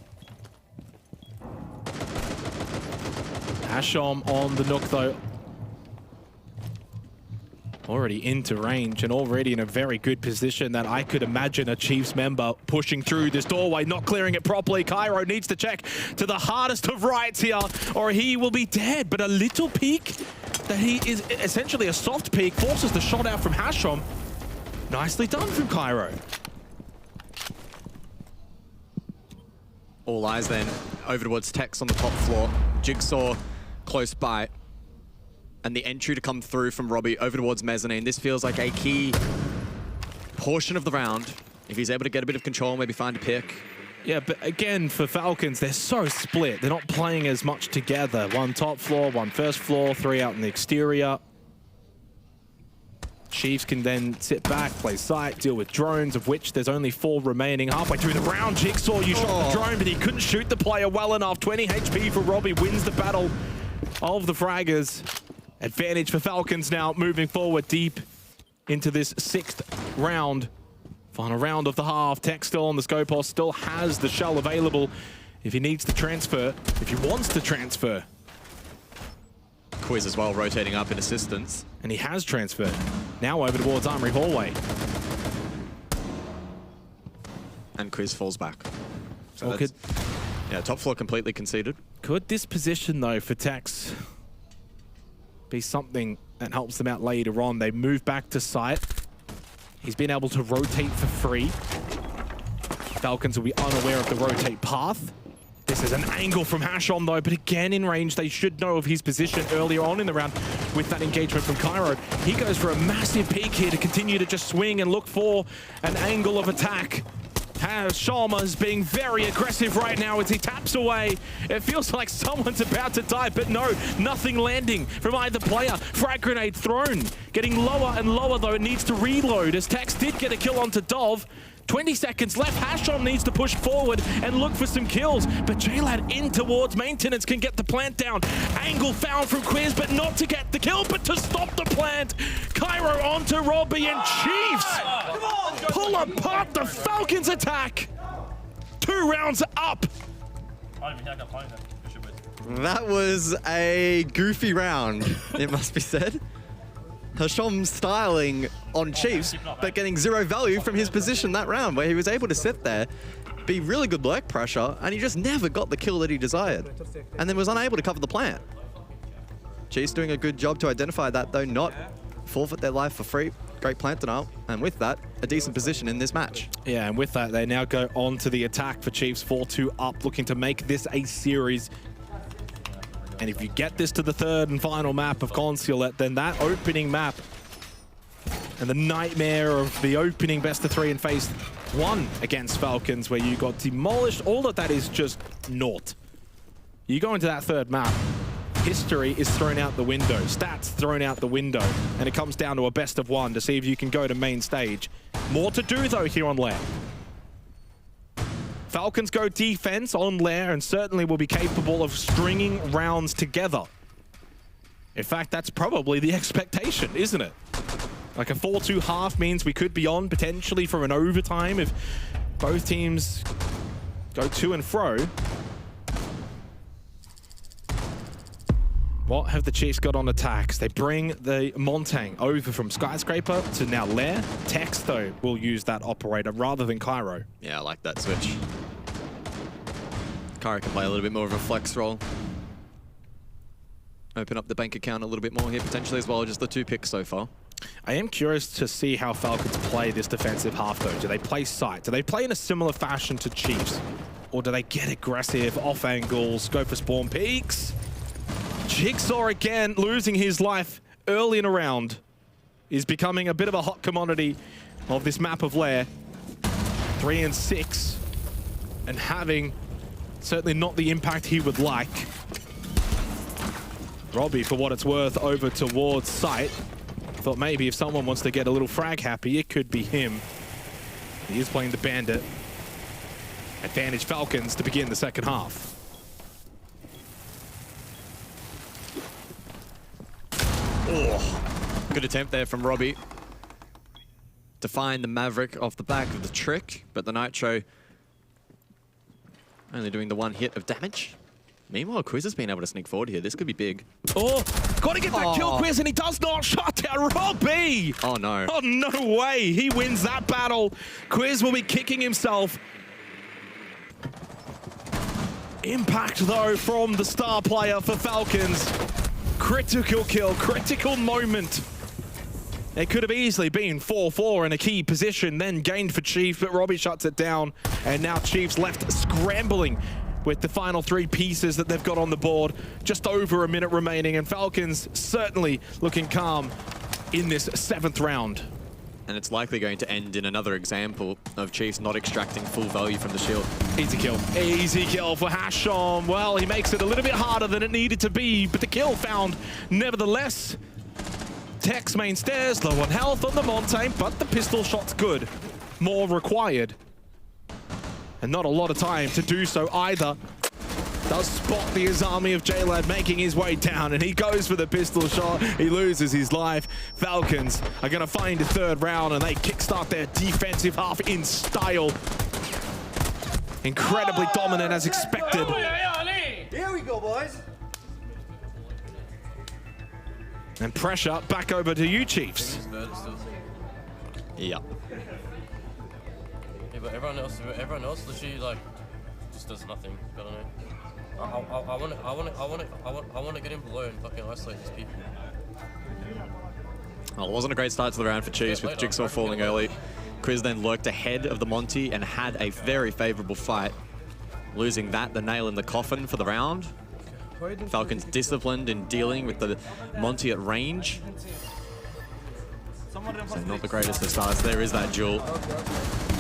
Hashom on the Nook, though. Already into range and already in a very good position that I could imagine a Chiefs member pushing through this doorway, not clearing it properly. Cairo needs to check to the hardest of rights here, or he will be dead. But a little peek that he is essentially a soft peek forces the shot out from Hashom. Nicely done from Cairo. All eyes then over towards Tex on the top floor. Jigsaw close by. And the entry to come through from Robbie over towards Mezzanine. This feels like a key portion of the round. If he's able to get a bit of control, maybe find a pick. Yeah, but again, for Falcons, they're so split. They're not playing as much together. One top floor, one first floor, 3 out in the exterior. Chiefs can then sit back, play sight, deal with drones, of which there's only 4 remaining. Halfway through the round, Jigsaw, you shot the drone, but he couldn't shoot the player well enough. 20 HP for Robbie, wins the battle of the fraggers. Advantage for Falcons now, moving forward deep into this 6th round. Final round of the half. Tex still on the Scopos, still has the shell available if he needs to transfer, if he wants to transfer. Quiz as well, rotating up in assistance. And he has transferred. Now over towards Armory Hallway. And Quiz falls back. So well, yeah, top floor completely conceded. Could this position, though, for Tex be something that helps them out later on? They move back to site. He's been able to rotate for free. Falcons will be unaware of the rotate path. This is an angle from Hashom, though, but again in range. They should know of his position earlier on in the round with that engagement from Cairo. He goes for a massive peek here to continue to just swing and look for an angle of attack. Sharma is being very aggressive right now as he taps away. It feels like someone's about to die, but no, nothing landing from either player. Frag grenade thrown. Getting lower and lower though, it needs to reload as Tex did get a kill onto Dov. 20 seconds left. Hashom needs to push forward and look for some kills, but JLad in towards maintenance can get the plant down. Angle found from Quiz, but not to get the kill, but to stop the plant. Cairo onto Robbie and Chiefs pull apart the Falcons attack. 2 rounds up. That was a goofy round, it must be said. Hashom styling on Chiefs, but getting 0 value from his position that round, where he was able to sit there, be really good lurk pressure, and he just never got the kill that he desired, and then was unable to cover the plant. Chiefs doing a good job to identify that, though, not forfeit their life for free. Great plant denial, and with that, a decent position in this match. Yeah, and with that, they now go on to the attack for Chiefs, 4-2 up, looking to make this a series. And if you get this to the 3rd and final map of Consulate, then that opening map and the nightmare of the opening best of 3 in phase 1 against Falcons, where you got demolished, all of that is just naught. You go into that 3rd map, history is thrown out the window, stats thrown out the window, and it comes down to a best of 1 to see if you can go to main stage. More to do though here on Lair. Falcons go defense on Lair and certainly will be capable of stringing rounds together. In fact, that's probably the expectation, isn't it? Like a 4-2 half means we could be on potentially for an overtime if both teams go to and fro. What have the Chiefs got on attacks? They bring the Montang over from Skyscraper to now Lair. Tex, though, will use that operator rather than Cairo. Yeah, I like that switch. Cairo can play a little bit more of a flex role. Open up the bank account a little bit more here potentially as well, just the 2 picks so far. I am curious to see how Falcons play this defensive half, though. Do they play sight? Do they play in a similar fashion to Chiefs? Or do they get aggressive, off angles, go for spawn peaks? Jigsaw again, losing his life early in a round, is becoming a bit of a hot commodity of this map of Lair. 3 and 6, and having certainly not the impact he would like. Robbie, for what it's worth, over towards sight. Thought maybe if someone wants to get a little frag happy, it could be him. He is playing the Bandit. Advantage Falcons to begin the 2nd half. Oh, good attempt there from Robbie to find the Maverick off the back of the trick, but the Nitro only doing the 1 hit of damage. Meanwhile, Quiz has been able to sneak forward here. This could be big. Oh, got to get that kill, Quiz, and he does not. Shut down Robbie. Oh, no. Oh, no way. He wins that battle. Quiz will be kicking himself. Impact, though, from the star player for Falcons. Critical kill, critical moment. It could have easily been 4-4 in a key position, then gained for Chiefs, but Robbie shuts it down. And now Chiefs left scrambling with the final 3 pieces that they've got on the board. Just over a minute remaining, and Falcons certainly looking calm in this 7th round. And it's likely going to end in another example of Chiefs not extracting full value from the shield. Easy kill. Easy kill for Hashom. Well, he makes it a little bit harder than it needed to be, but the kill found nevertheless. Tex main stairs, low on health on the Montaigne, but the pistol shot's good. More required. And not a lot of time to do so either. Does spot the Azami of JLad making his way down, and he goes for the pistol shot. He loses his life. Falcons are going to find a 3rd round, and they kickstart their defensive half in style. Incredibly dominant as expected. Here we go, boys. And pressure back over to you, Chiefs. Yeah. Yeah, but everyone else literally like just does nothing. I don't know. I want to get in below and fucking isolate these people. Well, it wasn't a great start to the round for Chiefs with Jigsaw falling early. Quiz then lurked ahead of the Monty and had a very favorable fight. Losing that, the nail in the coffin for the round. Falcons disciplined in dealing with the Monty at range. So not the greatest of starts. There is that duel.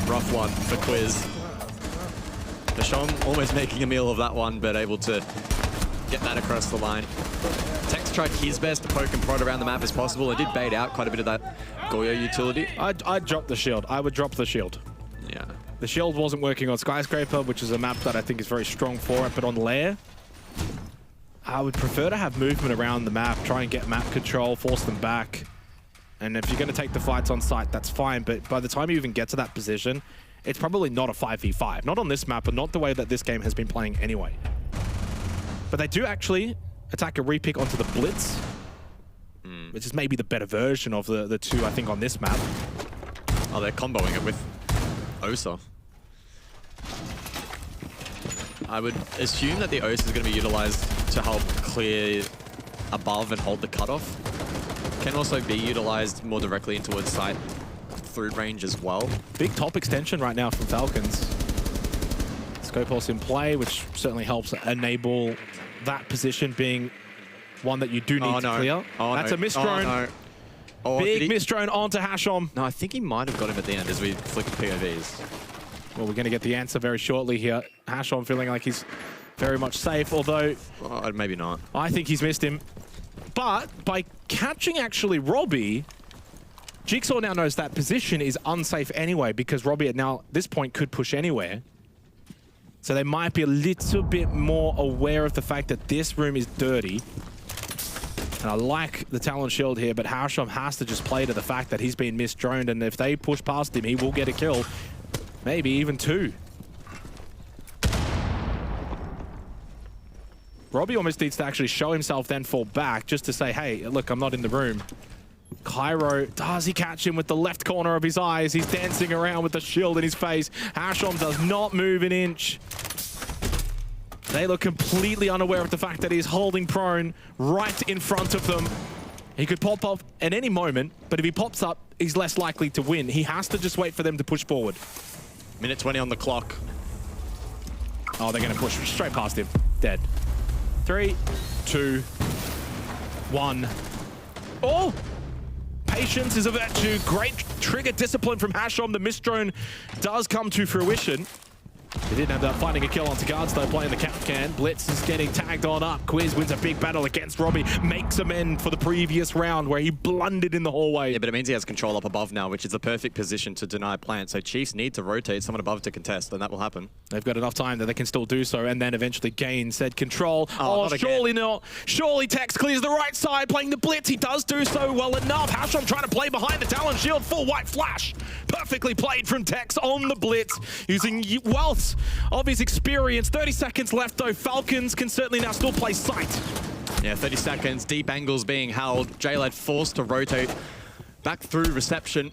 Rough one for Quiz. Hasham almost making a meal of that one, but able to get that across the line. Tex tried his best to poke and prod around the map as possible and did bait out quite a bit of that Goyo utility. I'd drop the shield. I would drop the shield. Yeah. The shield wasn't working on Skyscraper, which is a map that I think is very strong for it, but on Lair, I would prefer to have movement around the map, try and get map control, force them back. And if you're going to take the fights on site, that's fine, but by the time you even get to that position, it's probably not a 5v5. Not on this map, and not the way that this game has been playing anyway. But they do actually attack a repick onto the Blitz, which is maybe the better version of the two, I think, on this map. Oh, they're comboing it with Osa. I would assume that the Osa is going to be utilized to help clear above and hold the cutoff. Can also be utilized more directly in towards site through range as well. Big top extension right now from Falcons. Scope Pulse in play, which certainly helps enable that position being one that you do need to clear. Oh, that's no. a miss drone. Oh, no. Oh, big miss drone onto Hasham. No, I think he might have got him at the end as we flicked POVs. Well, we're going to get the answer very shortly here. Hasham feeling like he's very much safe, although... Oh, maybe not. I think he's missed him. But by catching actually Robbie, Jigsaw now knows that position is unsafe anyway, because Robbie at this point could push anywhere. So they might be a little bit more aware of the fact that this room is dirty. And I like the Talon Shield here, but Hasham has to just play to the fact that he's been misdroned, and if they push past him, he will get a kill. Maybe even two. Robbie almost needs to actually show himself, then fall back, just to say, hey, look, I'm not in the room. Cairo, does he catch him with the left corner of his eyes? He's dancing around with the shield in his face. Hasham does not move an inch. They look completely unaware of the fact that he's holding prone right in front of them. He could pop up at any moment, but if he pops up, he's less likely to win. He has to just wait for them to push forward. Minute 20 on the clock. Oh, they're going to push straight past him. Dead. 3, 2, 1. Oh! Patience is a virtue. Great trigger discipline from Hasham. The miss drone does come to fruition. They didn't end up finding a kill onto guards, though, playing the cap can. Blitz is getting tagged on up. Quiz wins a big battle against Robbie. Makes amend for the previous round where he blundered in the hallway. Yeah, but it means he has control up above now, which is the perfect position to deny plant. So Chiefs need to rotate someone above to contest, and that will happen. They've got enough time that they can still do so, and then eventually gain said control. Oh, surely not. Surely Tex clears the right side, playing the Blitz. He does do so well enough. Hasham trying to play behind the Talon Shield. Full white flash. Perfectly played from Tex on the Blitz, using wealth of his experience. 30 seconds left, though. Falcons can certainly now still play sight. Yeah, 30 seconds. Deep angles being held. JLad forced to rotate back through reception.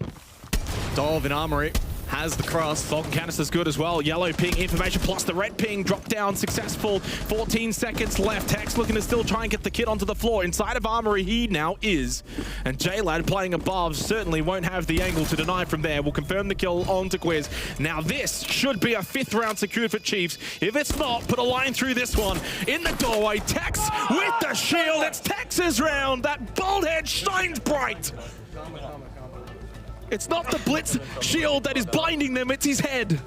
Dove in Armory has the cross. Falcon canister's good as well. Yellow ping information plus the red ping. Drop down successful. 14 seconds left. Tex looking to still try and get the kid onto the floor. Inside of Armory he now is. And JLad playing above certainly won't have the angle to deny from there. We'll confirm the kill onto Quiz. Now this should be a 5th round secured for Chiefs. If it's not, put a line through this one. In the doorway, Tex with the shield. It's Tex's round. That bald head shines bright. It's not the Blitz shield that is blinding them, it's his head.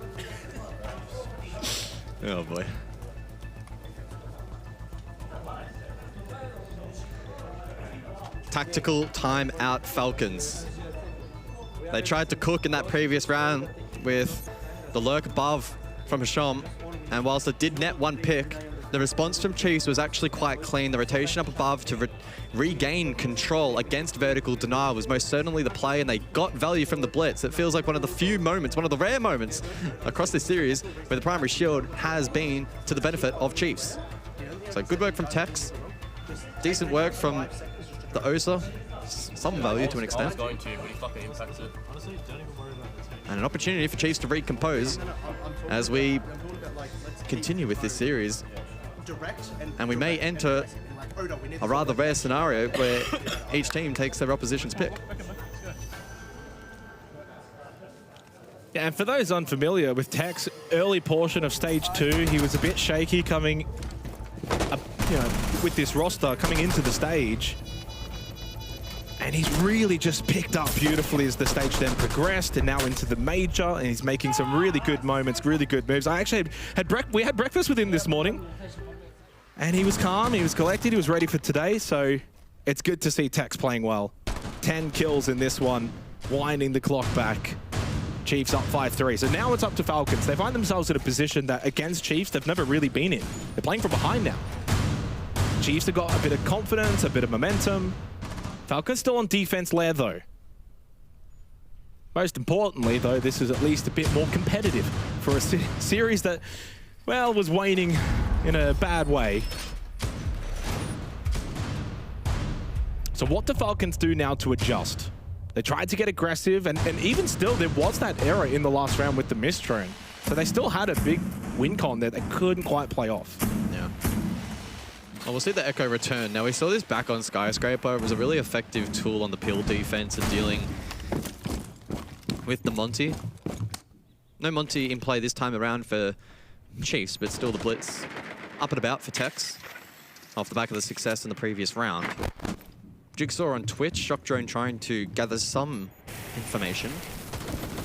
Oh boy. Tactical timeout Falcons. They tried to cook in that previous round with the lurk above from Hasham, and whilst it did net 1 pick, the response from Chiefs was actually quite clean. The rotation up above to regain control against vertical denial was most certainly the play, and they got value from the Blitz. It feels like one of the few moments, one of the rare moments across this series where the primary shield has been to the benefit of Chiefs. So good work from Tex. Decent work from the Osa. Some value to an extent. Going to, but he fucking impacted. And an opportunity for Chiefs to recompose as we continue with this series. And we may enter a rather rare scenario where each team takes their opposition's pick. Yeah, and for those unfamiliar with Tex, early portion of stage 2, he was a bit shaky coming up, with this roster coming into the stage. And he's really just picked up beautifully as the stage then progressed, and now into the major, and he's making some really good moments, really good moves. I actually we had breakfast with him this morning, and he was calm, he was collected, he was ready for today, so it's good to see Tex playing well. 10 kills in this one, winding the clock back. Chiefs up 5-3. So now it's up to Falcons. They find themselves in a position that against Chiefs they've never really been in. They're playing from behind now. Chiefs have got a bit of confidence, a bit of momentum. Falcons still on defense layer though. Most importantly though, this is at least a bit more competitive for a series that, well, was waning in a bad way. So what do Falcons do now to adjust? They tried to get aggressive, and even still, there was that error in the last round with the Mistron. So they still had a big win con there they couldn't quite play off. Yeah. Well, we'll see the Echo return. Now, we saw this back on Skyscraper. It was a really effective tool on the peel defense and dealing with the Monty. No Monty in play this time around for Chiefs, but still the Blitz up and about for Tex off the back of the success in the previous round. Jigsaw on Twitch, Shock Drone trying to gather some information.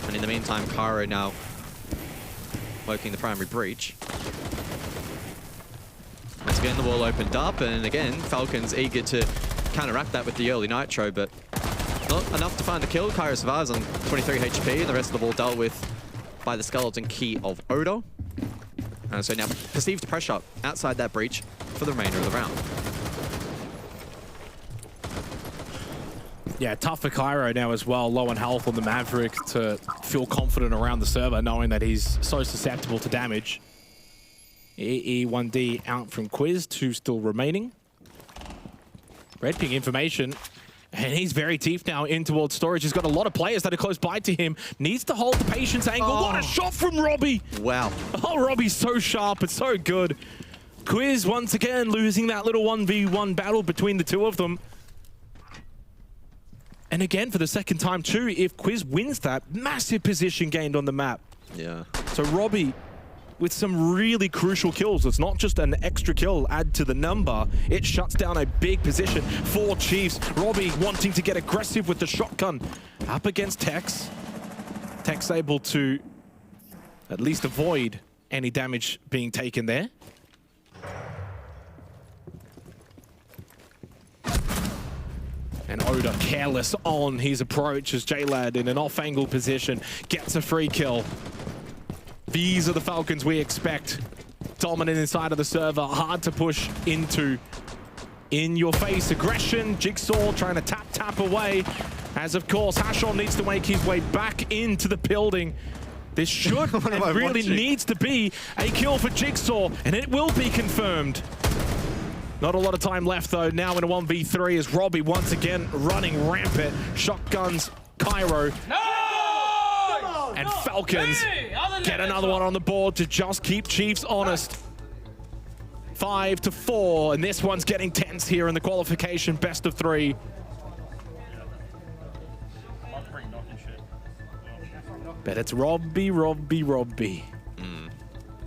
And in the meantime, Cairo now working the primary breach. Once again, the wall opened up, and again, Falcons eager to counteract that with the early Nitro, but not enough to find the kill. Cairo survives on 23 HP, and the rest of the wall dealt with by the skeleton key of Odo. And so now perceived pressure outside that breach for the remainder of the round. Yeah, tough for Cairo now as well, low on health on the Maverick to feel confident around the server, knowing that he's so susceptible to damage. EE1D out from Quiz, 2 still remaining. Red ping information, and he's very deep now in towards storage. He's got a lot of players that are close by to him. Needs to hold the patience angle. Oh. What a shot from Robbie! Wow. Oh, Robbie's so sharp, it's so good. Quiz once again losing that little 1v1 battle between the two of them. And again, for the second time too, if Quiz wins that, massive position gained on the map. Yeah. So Robbie, with some really crucial kills, it's not just an extra kill add to the number, it shuts down a big position for Chiefs. Robbie wanting to get aggressive with the shotgun up against Tex. Tex able to at least avoid any damage being taken there. And Oda careless on his approach as J-Lad in an off-angle position gets a free kill. These are the Falcons we expect. Dominant inside of the server, hard to push into. In your face aggression, Jigsaw trying to tap away. As of course, Hashon needs to make his way back into the building. This should and really needs to be a kill for Jigsaw, and it will be confirmed. Not a lot of time left though, now in a 1v3 as Robbie once again running rampant. Shotguns, Cairo. No! And Falcons get another one on the board to just keep Chiefs honest. 5-4, and this one's getting tense here in the qualification, best of 3. But it's Robbie.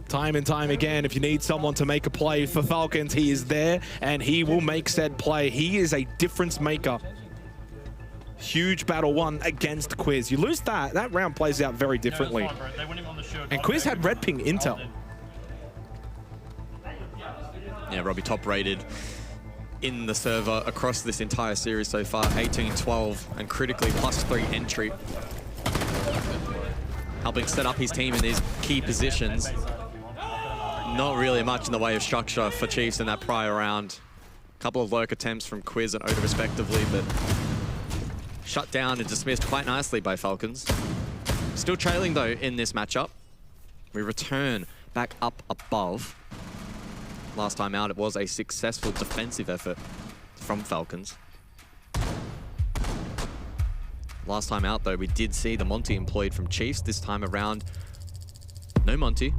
Time and time again, if you need someone to make a play for Falcons, he is there, and he will make said play. He is a difference maker. Huge battle won against Quiz. You lose that round plays out very differently. And Quiz had red ping intel. Yeah, Robbie top rated in the server across this entire series so far, 18-12, and critically +3 entry. Helping set up his team in these key positions. Not really much in the way of structure for Chiefs in that prior round. A couple of lurk attempts from Quiz and Oda respectively, but shut down and dismissed quite nicely by Falcons. Still trailing though in this matchup. We return back up above. Last time out, it was a successful defensive effort from Falcons. Last time out though, we did see the Monty employed from Chiefs. This time around, no Monty.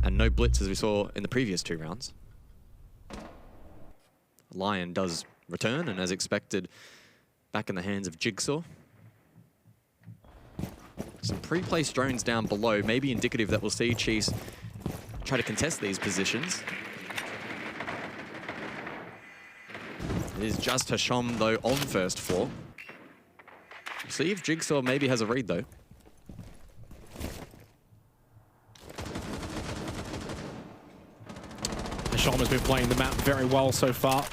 And no blitz as we saw in the previous 2 rounds. Lion does return, and as expected, back in the hands of Jigsaw. Some pre-placed drones down below, maybe indicative that we'll see Chiefs try to contest these positions. It is just Hasham, though, on first floor. See if Jigsaw maybe has a read, though. Hasham has been playing the map very well so far.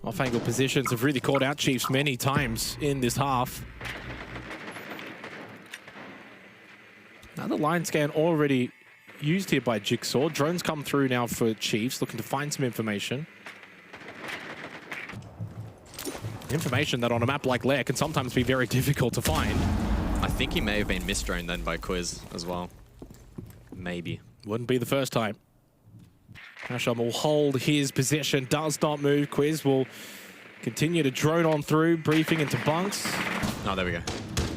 Off-angle positions have really caught out Chiefs many times in this half. Another line scan already used here by Jigsaw. Drones come through now for Chiefs, looking to find some information. Information that on a map like Lair can sometimes be very difficult to find. I think he may have been misdroned then by Quiz as well. Maybe. Wouldn't be the first time. Hasham will hold his position, does not move. Quiz will continue to drone on through, briefing into bunks. Oh, there we go.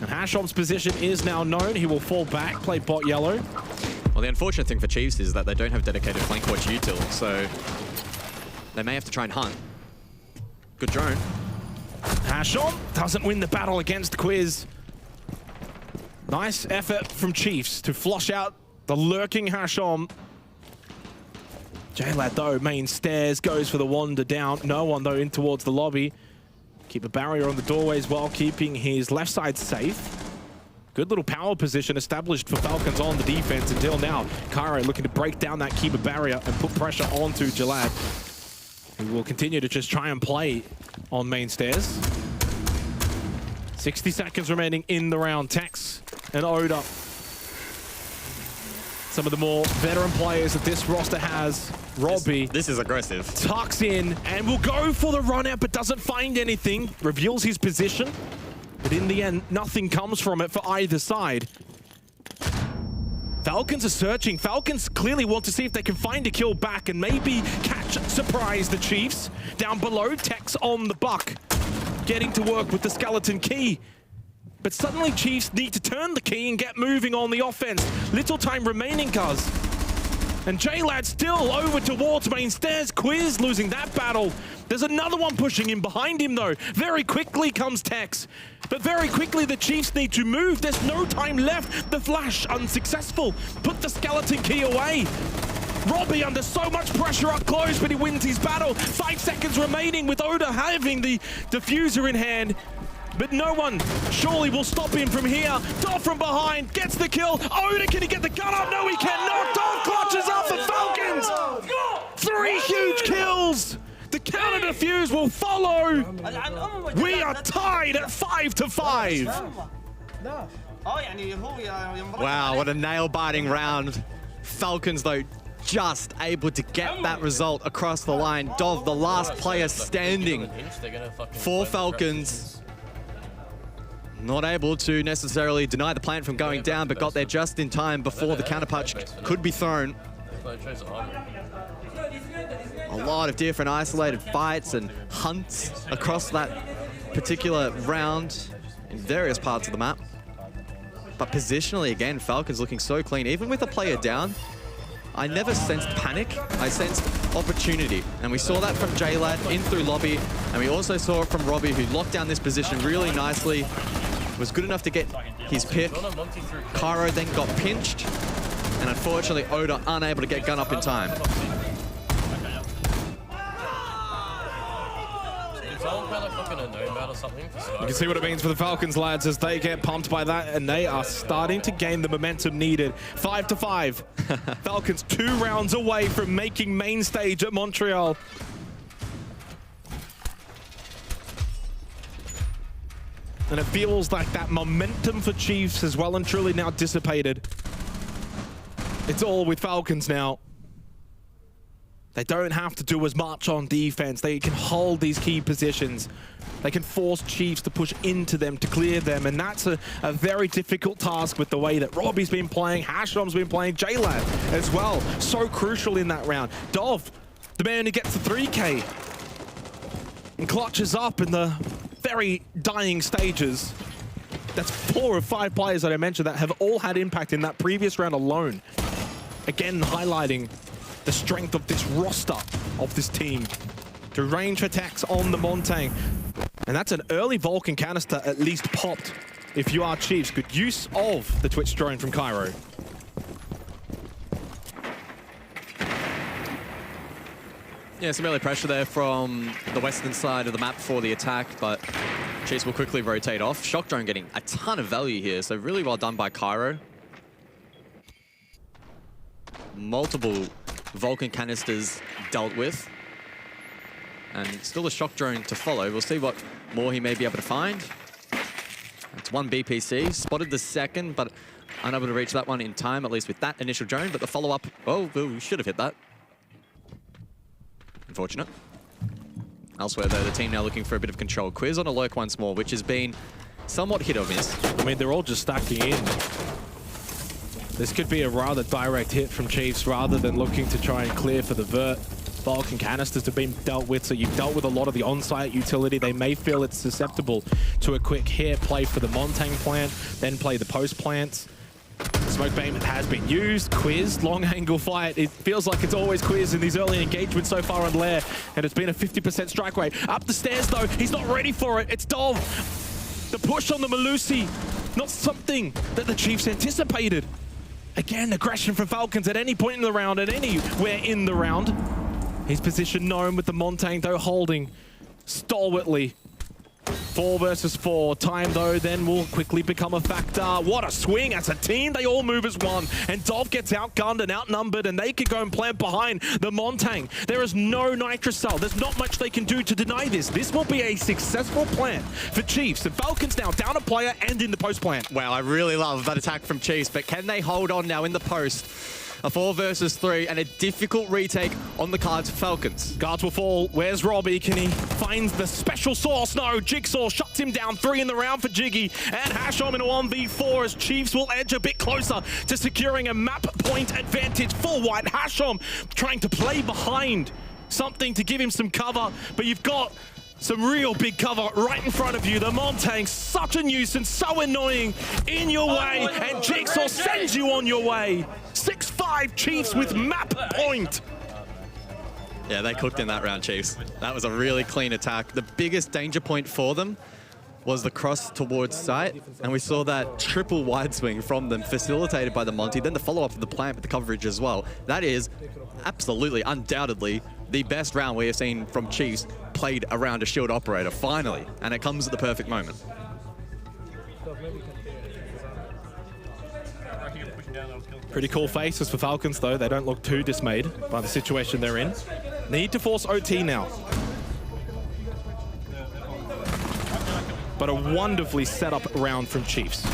And Hasham's position is now known. He will fall back, play bot yellow. Well, the unfortunate thing for Chiefs is that they don't have dedicated flank watch util, so they may have to try and hunt. Good drone. Hasham doesn't win the battle against Quiz. Nice effort from Chiefs to flush out the lurking Hasham. J-Lad, though, main stairs, goes for the wander down. No one, though, in towards the lobby. Keep a barrier on the doorways while keeping his left side safe. Good little power position established for Falcons on the defense until now. Cairo looking to break down that keeper barrier and put pressure onto J-Lad, who will continue to just try and play on main stairs. 60 seconds remaining in the round. Tex and Oda, some of the more veteran players that this roster has. Robbie. This is aggressive. Tucks in and will go for the run out, but doesn't find anything. Reveals his position. But in the end, nothing comes from it for either side. Falcons are searching. Falcons clearly want to see if they can find a kill back and maybe surprise the Chiefs. Down below, Tex on the buck. Getting to work with the skeleton key. But suddenly Chiefs need to turn the key and get moving on the offense. Little time remaining, cuz. And J-Lad still over towards main stairs. Quiz losing that battle. There's another one pushing in behind him, though. Very quickly comes Tex. But very quickly, the Chiefs need to move. There's no time left. The flash unsuccessful. Put the skeleton key away. Robbie under so much pressure up close, but he wins his battle. 5 seconds remaining with Oda having the diffuser in hand. But no one surely will stop him from here. Dov from behind gets the kill. Oda, can he get the gun up? No, he cannot. Dov clutches up for Falcons. 3 huge kills. The counter defuse will follow. We are tied at 5-5. Wow, what a nail-biting round. Falcons, though, just able to get that result across the line. Dov, the last player standing for Falcons. Not able to necessarily deny the plant from going down, but got there just in time before the counterpunch could be thrown. A lot of different isolated fights and hunts across that particular round in various parts of the map. But positionally, again, Falcons looking so clean. Even with a player down, I never sensed panic. I sensed opportunity. And we saw that from J-Lad in through lobby. And we also saw it from Robbie, who locked down this position really nicely. Was good enough to get his pick. Cairo then got pinched. And unfortunately, Oda unable to get gun up in time. You can see what it means for the Falcons, lads, as they get pumped by that, and they are starting to gain the momentum needed. 5-5. Falcons 2 rounds away from making main stage at Montreal. And it feels like that momentum for Chiefs has well and truly now dissipated. It's all with Falcons now. They don't have to do as much on defense. They can hold these key positions. They can force Chiefs to push into them, to clear them, and that's a very difficult task with the way that Robbie's been playing, Hasham's been playing, J-Lad as well. So crucial in that round. Dov, the man who gets the 3K, and clutches up in the very dying stages. That's 4 of 5 players that I mentioned that have all had impact in that previous round alone. Again, highlighting the strength of this roster, of this team. To range attacks on the Montang. And that's an early Vulcan canister at least popped if you are Chiefs. Good use of the Twitch drone from Cairo. Yeah, some early pressure there from the western side of the map for the attack, but Chiefs will quickly rotate off. Shock Drone getting a ton of value here, so really well done by Cairo. Multiple Vulcan canisters dealt with. And still a Shock Drone to follow. We'll see what more he may be able to find. It's one BPC. Spotted the second, but unable to reach that one in time, at least with that initial drone. But the follow-up, oh, we should have hit that. Unfortunate. Elsewhere, though, the team now looking for a bit of control. Quiz on a lurk once more, which has been somewhat hit or miss. I mean, they're all just stacking in. This could be a rather direct hit from Chiefs rather than looking to try and clear for the vert. Falcon canisters have been dealt with, so you've dealt with a lot of the on-site utility. They may feel it's susceptible to a quick hit. Play for the Montang plant, then play the post plants. Smoke Bayman has been used. Quiz, long angle fight. It feels like it's always Quiz in these early engagements so far on Lair, and it's been a 50% strike rate. Up the stairs, though, he's not ready for it. It's Dov. The push on the Malusi, not something that the Chiefs anticipated. Again, aggression from Falcons at any point in the round, at anywhere in the round. His position known with the Montang, though, holding stalwartly. 4 versus 4. Time, though, then will quickly become a factor. What a swing. As a team, they all move as one. And Dov gets outgunned and outnumbered, and they could go and plant behind the Montang. There is no Nitrocell. There's not much they can do to deny this. This will be a successful plant for Chiefs. And Falcons now down a player and in the post plant. Wow, I really love that attack from Chiefs, but can they hold on now in the post? A 4 versus 3 and a difficult retake on the cards for Falcons. Guards will fall. Where's Robbie? Can he find the special source? No, Jigsaw shuts him down. 3 in the round for Jiggy. And Hashom in a 1v4 as Chiefs will edge a bit closer to securing a map point advantage for White. Hashom trying to play behind something to give him some cover, but you've got some real big cover right in front of you. The Montang, such a nuisance, so annoying, in your way, and Jigsaw sends you on your way. 6-5 Chiefs with map point. Yeah, they cooked in that round, Chiefs. That was a really clean attack. The biggest danger point for them was the cross towards site, and we saw that triple wide swing from them, facilitated by the Monty, then the follow-up of the plant with the coverage as well. That is absolutely, undoubtedly, the best round we have seen from Chiefs played around a shield operator, finally, and it comes at the perfect moment. Pretty cool faces for Falcons, though. They don't look too dismayed by the situation they're in. Need to force OT now. But a wonderfully set up round from Chiefs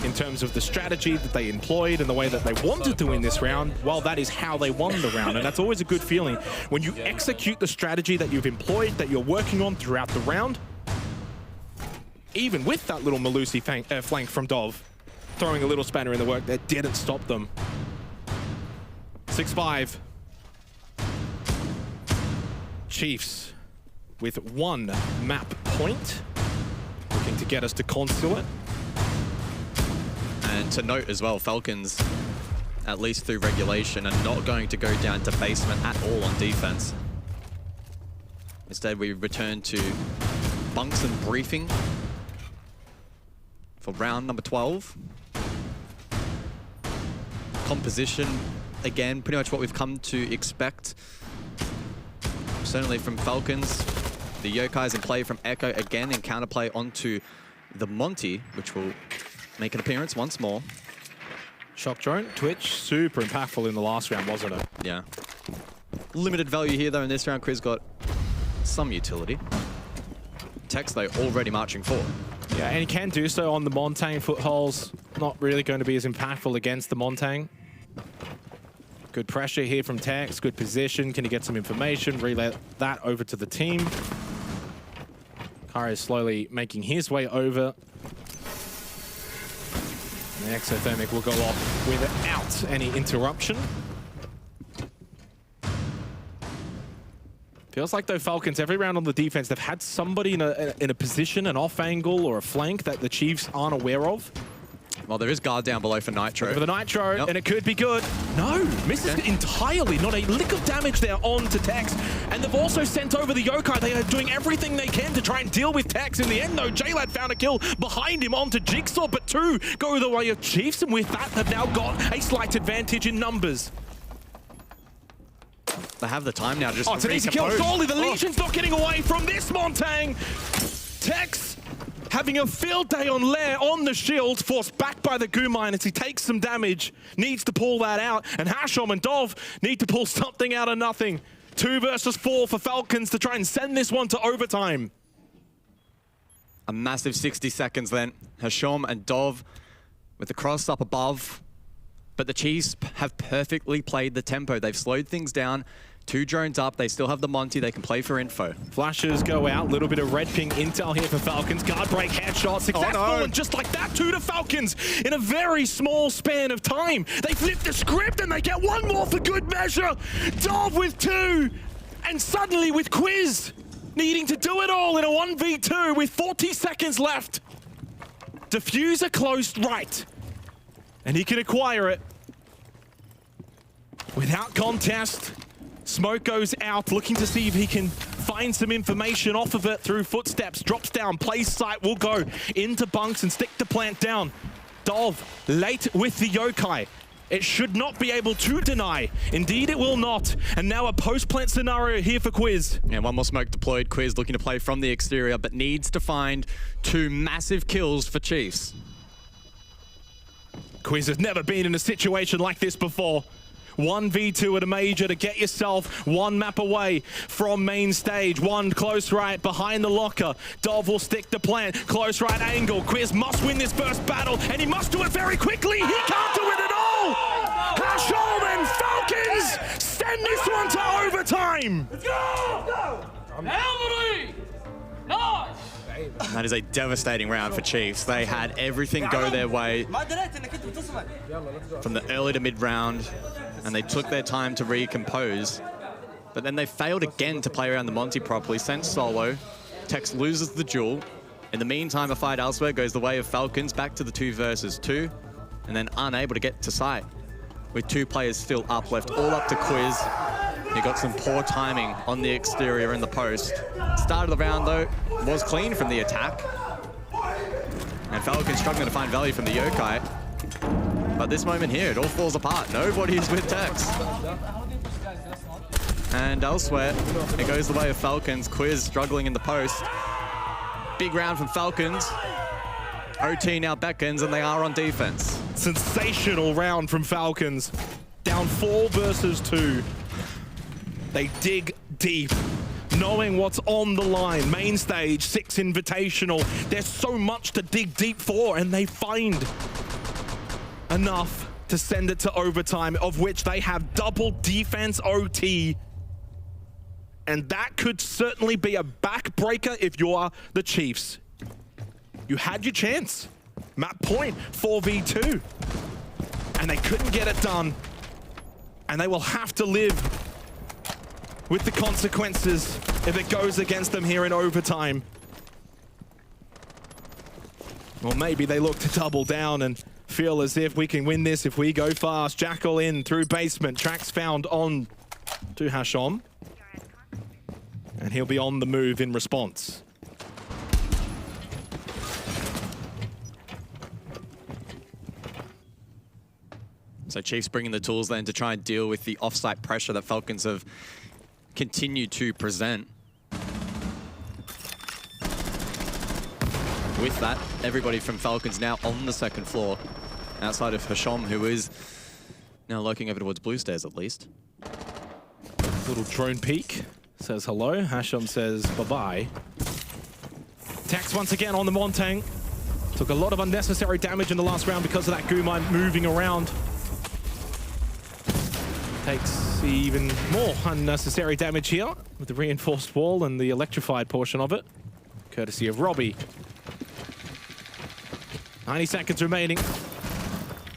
in terms of the strategy that they employed and the way that they wanted to win this round. Well, that is how they won the round, and that's always a good feeling when you execute the strategy that you've employed, that you're working on throughout the round. Even with that little Malusi flank from Dov, throwing a little spanner in the work that didn't stop them. 6-5. Chiefs with 1 map point, looking to get us to Consulate. And to note as well, Falcons, at least through regulation, are not going to go down to basement at all on defense. Instead, we return to bunks and briefing for round number 12. Composition, again, pretty much what we've come to expect. Certainly from Falcons. The Yokai's in play from Echo again in counterplay onto the Monty, which will make an appearance once more. Shock Drone, Twitch, super impactful in the last round, wasn't it? Yeah. Limited value here, though, in this round. Quiz got some utility. Tex, though, already marching forward. Yeah, and he can do so on the Montang footholds. Not really going to be as impactful against the Montang. Good pressure here from Tex, good position. Can he get some information? Relay that over to the team. Kari is slowly making his way over. The exothermic will go off without any interruption. Feels like, though, Falcons, every round on the defense, they've had somebody in a position, an off angle or a flank that the Chiefs aren't aware of. Well, there is guard down below for Nitro. For the Nitro, and it could be good. No, misses entirely. Not a lick of damage there on to Tex. And they've also sent over the Yokai. They are doing everything they can to try and deal with Tex. In the end, though, J-Lad found a kill behind him onto Jigsaw, but 2 go the way of Chiefs. And with that, they've now got a slight advantage in numbers. They have the time now to just Oh, it's an easy kill. recompose. Surely the Legion's not getting away from this, Montang. Tex having a field day on Lair on the shield, forced back by the goo mine as he takes some damage, needs to pull that out, and Hashom and Dov need to pull something out of nothing. 2 versus 4 for Falcons to try and send this one to overtime. A massive 60 seconds then. Hashom and Dov with the cross up above. But the Chiefs have perfectly played the tempo. They've slowed things down. 2 drones up. They still have the Monty. They can play for info. Flashes go out. Little bit of red ping intel here for Falcons. Guard break, headshot, successful, and just like that, 2 to Falcons in a very small span of time. They flip the script and they get 1 more for good measure. Dov with 2, and suddenly with Quiz needing to do it all in a 1v2 with 40 seconds left. Diffuser close right, and he can acquire it without contest. Smoke goes out, looking to see if he can find some information off of it through footsteps. Drops down, plays sight, will go into bunks and stick the plant down. Dov late with the yokai. It should not be able to deny. Indeed, it will not. And now a post-plant scenario here for Quiz. Yeah, 1 more smoke deployed. Quiz looking to play from the exterior, but needs to find 2 massive kills for Chiefs. Quiz has never been in a situation like this before. 1v2 at a major to get yourself 1 map away from main stage. 1 close right behind the locker. Dov will stick the plant. Close right angle. Quiz must win this first battle, and he must do it very quickly. He can't do it at all. Hashom and Falcons send this one to overtime. Let's go! Emily! Nice! That is a devastating round for Chiefs. They had everything go their way from the early to mid round, and they took their time to recompose. But then they failed again to play around the Monty properly, sent solo. Tex loses the duel. In the meantime, a fight elsewhere goes the way of Falcons, back to the 2 versus 2, and then unable to get to sight. With 2 players still up, left all up to Quiz. He got some poor timing on the exterior in the post. Start of the round, though, was clean from the attack. And Falcons struggling to find value from the yokai. But this moment here, it all falls apart. Nobody's with Tex. And elsewhere, it goes the way of Falcons. Quiz struggling in the post. Big round from Falcons. OT now beckons, and they are on defense. Sensational round from Falcons. Down 4 versus 2. They dig deep, knowing what's on the line. Main stage, 6 invitational. There's so much to dig deep for, and they find enough to send it to overtime, of which they have double defense OT. And that could certainly be a backbreaker if you are the Chiefs. You had your chance. Map point, 4v2. And they couldn't get it done. And they will have to live with the consequences if it goes against them here in overtime. Or maybe they look to double down and feel as if we can win this if we go fast. Jackal in through basement. Tracks found on to Hashom. And he'll be on the move in response. So Chiefs bringing the tools then to try and deal with the offsite pressure that Falcons have continued to present. With that, everybody from Falcons now on the 2nd floor, outside of Hashom, who is now looking over towards blue stairs at least. Little drone peek, says hello. Hashom says bye-bye. Tex once again on the Montang. Took a lot of unnecessary damage in the last round because of that goo mine moving around. Takes even more unnecessary damage here with the reinforced wall and the electrified portion of it, courtesy of Robbie. 90 seconds remaining.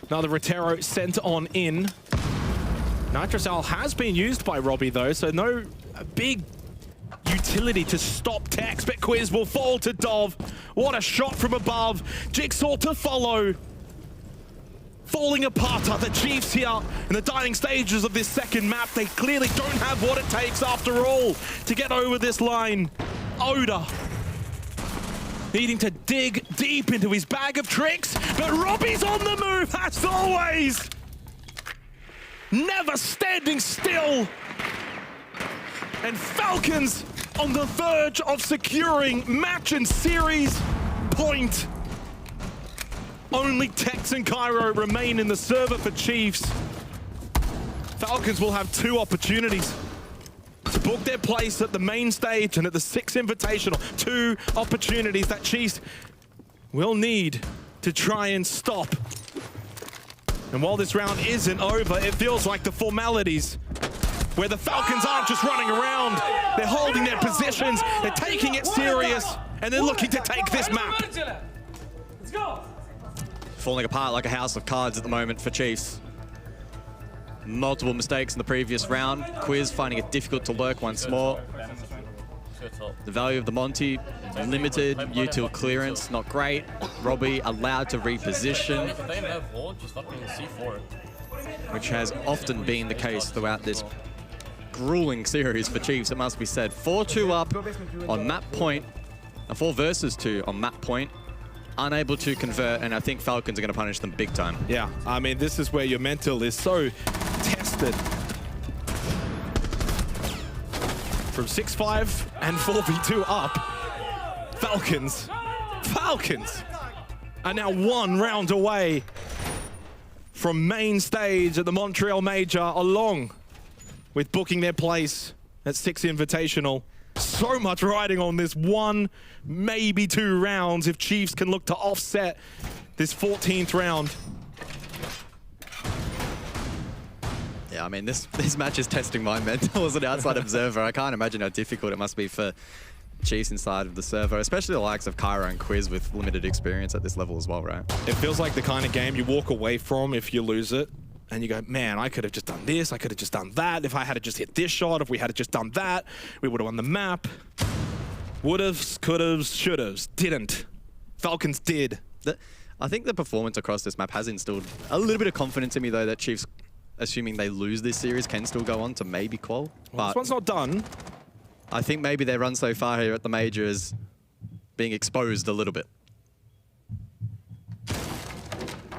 Another Rotero sent on in. Nitrocell has been used by Robbie though, so no big utility to stop Tex, but Quiz will fall to Dov. What a shot from above. Jigsaw to follow. Falling apart are the Chiefs here in the dying stages of this 2nd map. They clearly don't have what it takes after all to get over this line. Oda needing to dig deep into his bag of tricks, but Robbie's on the move as always. Never standing still. And Falcons on the verge of securing match and series point. Only Tex and Cairo remain in the server for Chiefs. Falcons will have 2 opportunities to book their place at the main stage and at the 6 Invitational. 2 opportunities that Chiefs will need to try and stop. And while this round isn't over, it feels like the formalities where the Falcons aren't just running around, they're holding their positions, they're taking it serious, and they're looking to take this map. Let's go. Falling apart like a house of cards at the moment for Chiefs. Multiple mistakes in the previous round. Quiz finding it difficult to lurk once more. The value of the Monty, limited. Util clearance, not great. Robbie allowed to reposition, which has often been the case throughout this grueling series for Chiefs, it must be said. 4-2 up on map point, 4 versus 2 on map point. Unable to convert, and I think Falcons are going to punish them big time. Yeah, I mean, this is where your mental is so tested. From 6-5 and 4v2 up, Falcons are now 1 round away from main stage at the Montreal Major, along with booking their place at 6 Invitational. So much riding on this 1, maybe 2 rounds if Chiefs can look to offset this 14th round. Yeah, I mean, this match is testing my mental as an outside observer. I can't imagine how difficult it must be for Chiefs inside of the server, especially the likes of Cairo and Quiz with limited experience at this level as well, right? It feels like the kind of game you walk away from if you lose it. And you go, man, I could have just done this, I could have just done that. If I had just hit this shot, if we had just done that, we would have won the map. Would'ves, could'ves, should'ves. Didn't. Falcons did. I think the performance across this map has instilled a little bit of confidence in me, though, that Chiefs, assuming they lose this series, can still go on to maybe qual. Well, this one's not done. I think maybe their run so far here at the Major is being exposed a little bit.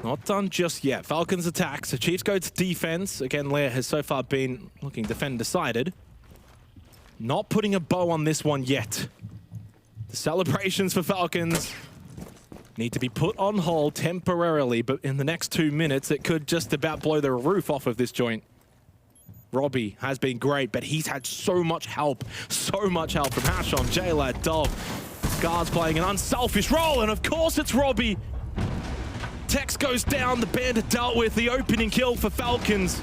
Not done just yet. Falcons attack, so Chiefs go to defense. Again, Leia has so far been looking defend decided. Not putting a bow on this one yet. The celebrations for Falcons need to be put on hold temporarily, but in the next 2 minutes, it could just about blow the roof off of this joint. Robbie has been great, but he's had so much help from Hasham, J-Lad, Dov. Scar's playing an unselfish role, and of course it's Robbie. Tex goes down, the Bandit dealt with the opening kill for Falcons,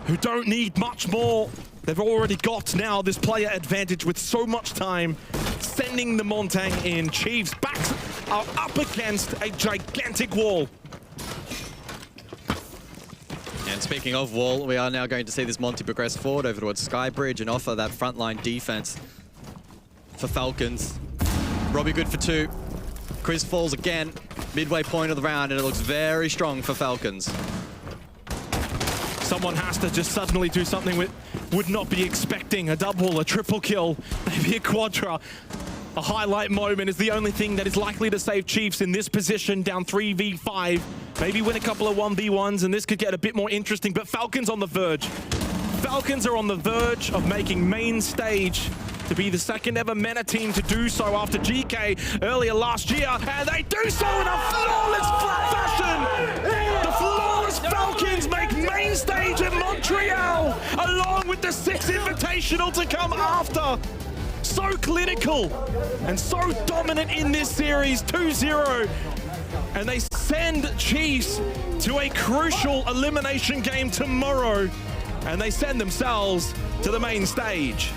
who don't need much more. They've already got now this player advantage with so much time, sending the Montang in. Chiefs backs are up against a gigantic wall. And speaking of wall, we are now going to see this Monty progress forward over towards Skybridge and offer that frontline defense for Falcons. Robbie good for 2. Chris falls again, midway point of the round, and it looks very strong for Falcons. Someone has to just suddenly do something we would not be expecting. A double, a triple kill, maybe a quadra. A highlight moment is the only thing that is likely to save Chiefs in this position, down 3v5. Maybe win a couple of 1v1s, and this could get a bit more interesting, but Falcons on the verge. Falcons are on the verge of making main stage to be the second ever MENA team to do so after GK earlier last year, and they do so in a flawless fashion! The flawless Falcons make main stage in Montreal, along with the 6 Invitational to come after. So clinical and so dominant in this series, 2-0. And they send Chiefs to a crucial elimination game tomorrow, and they send themselves to the main stage.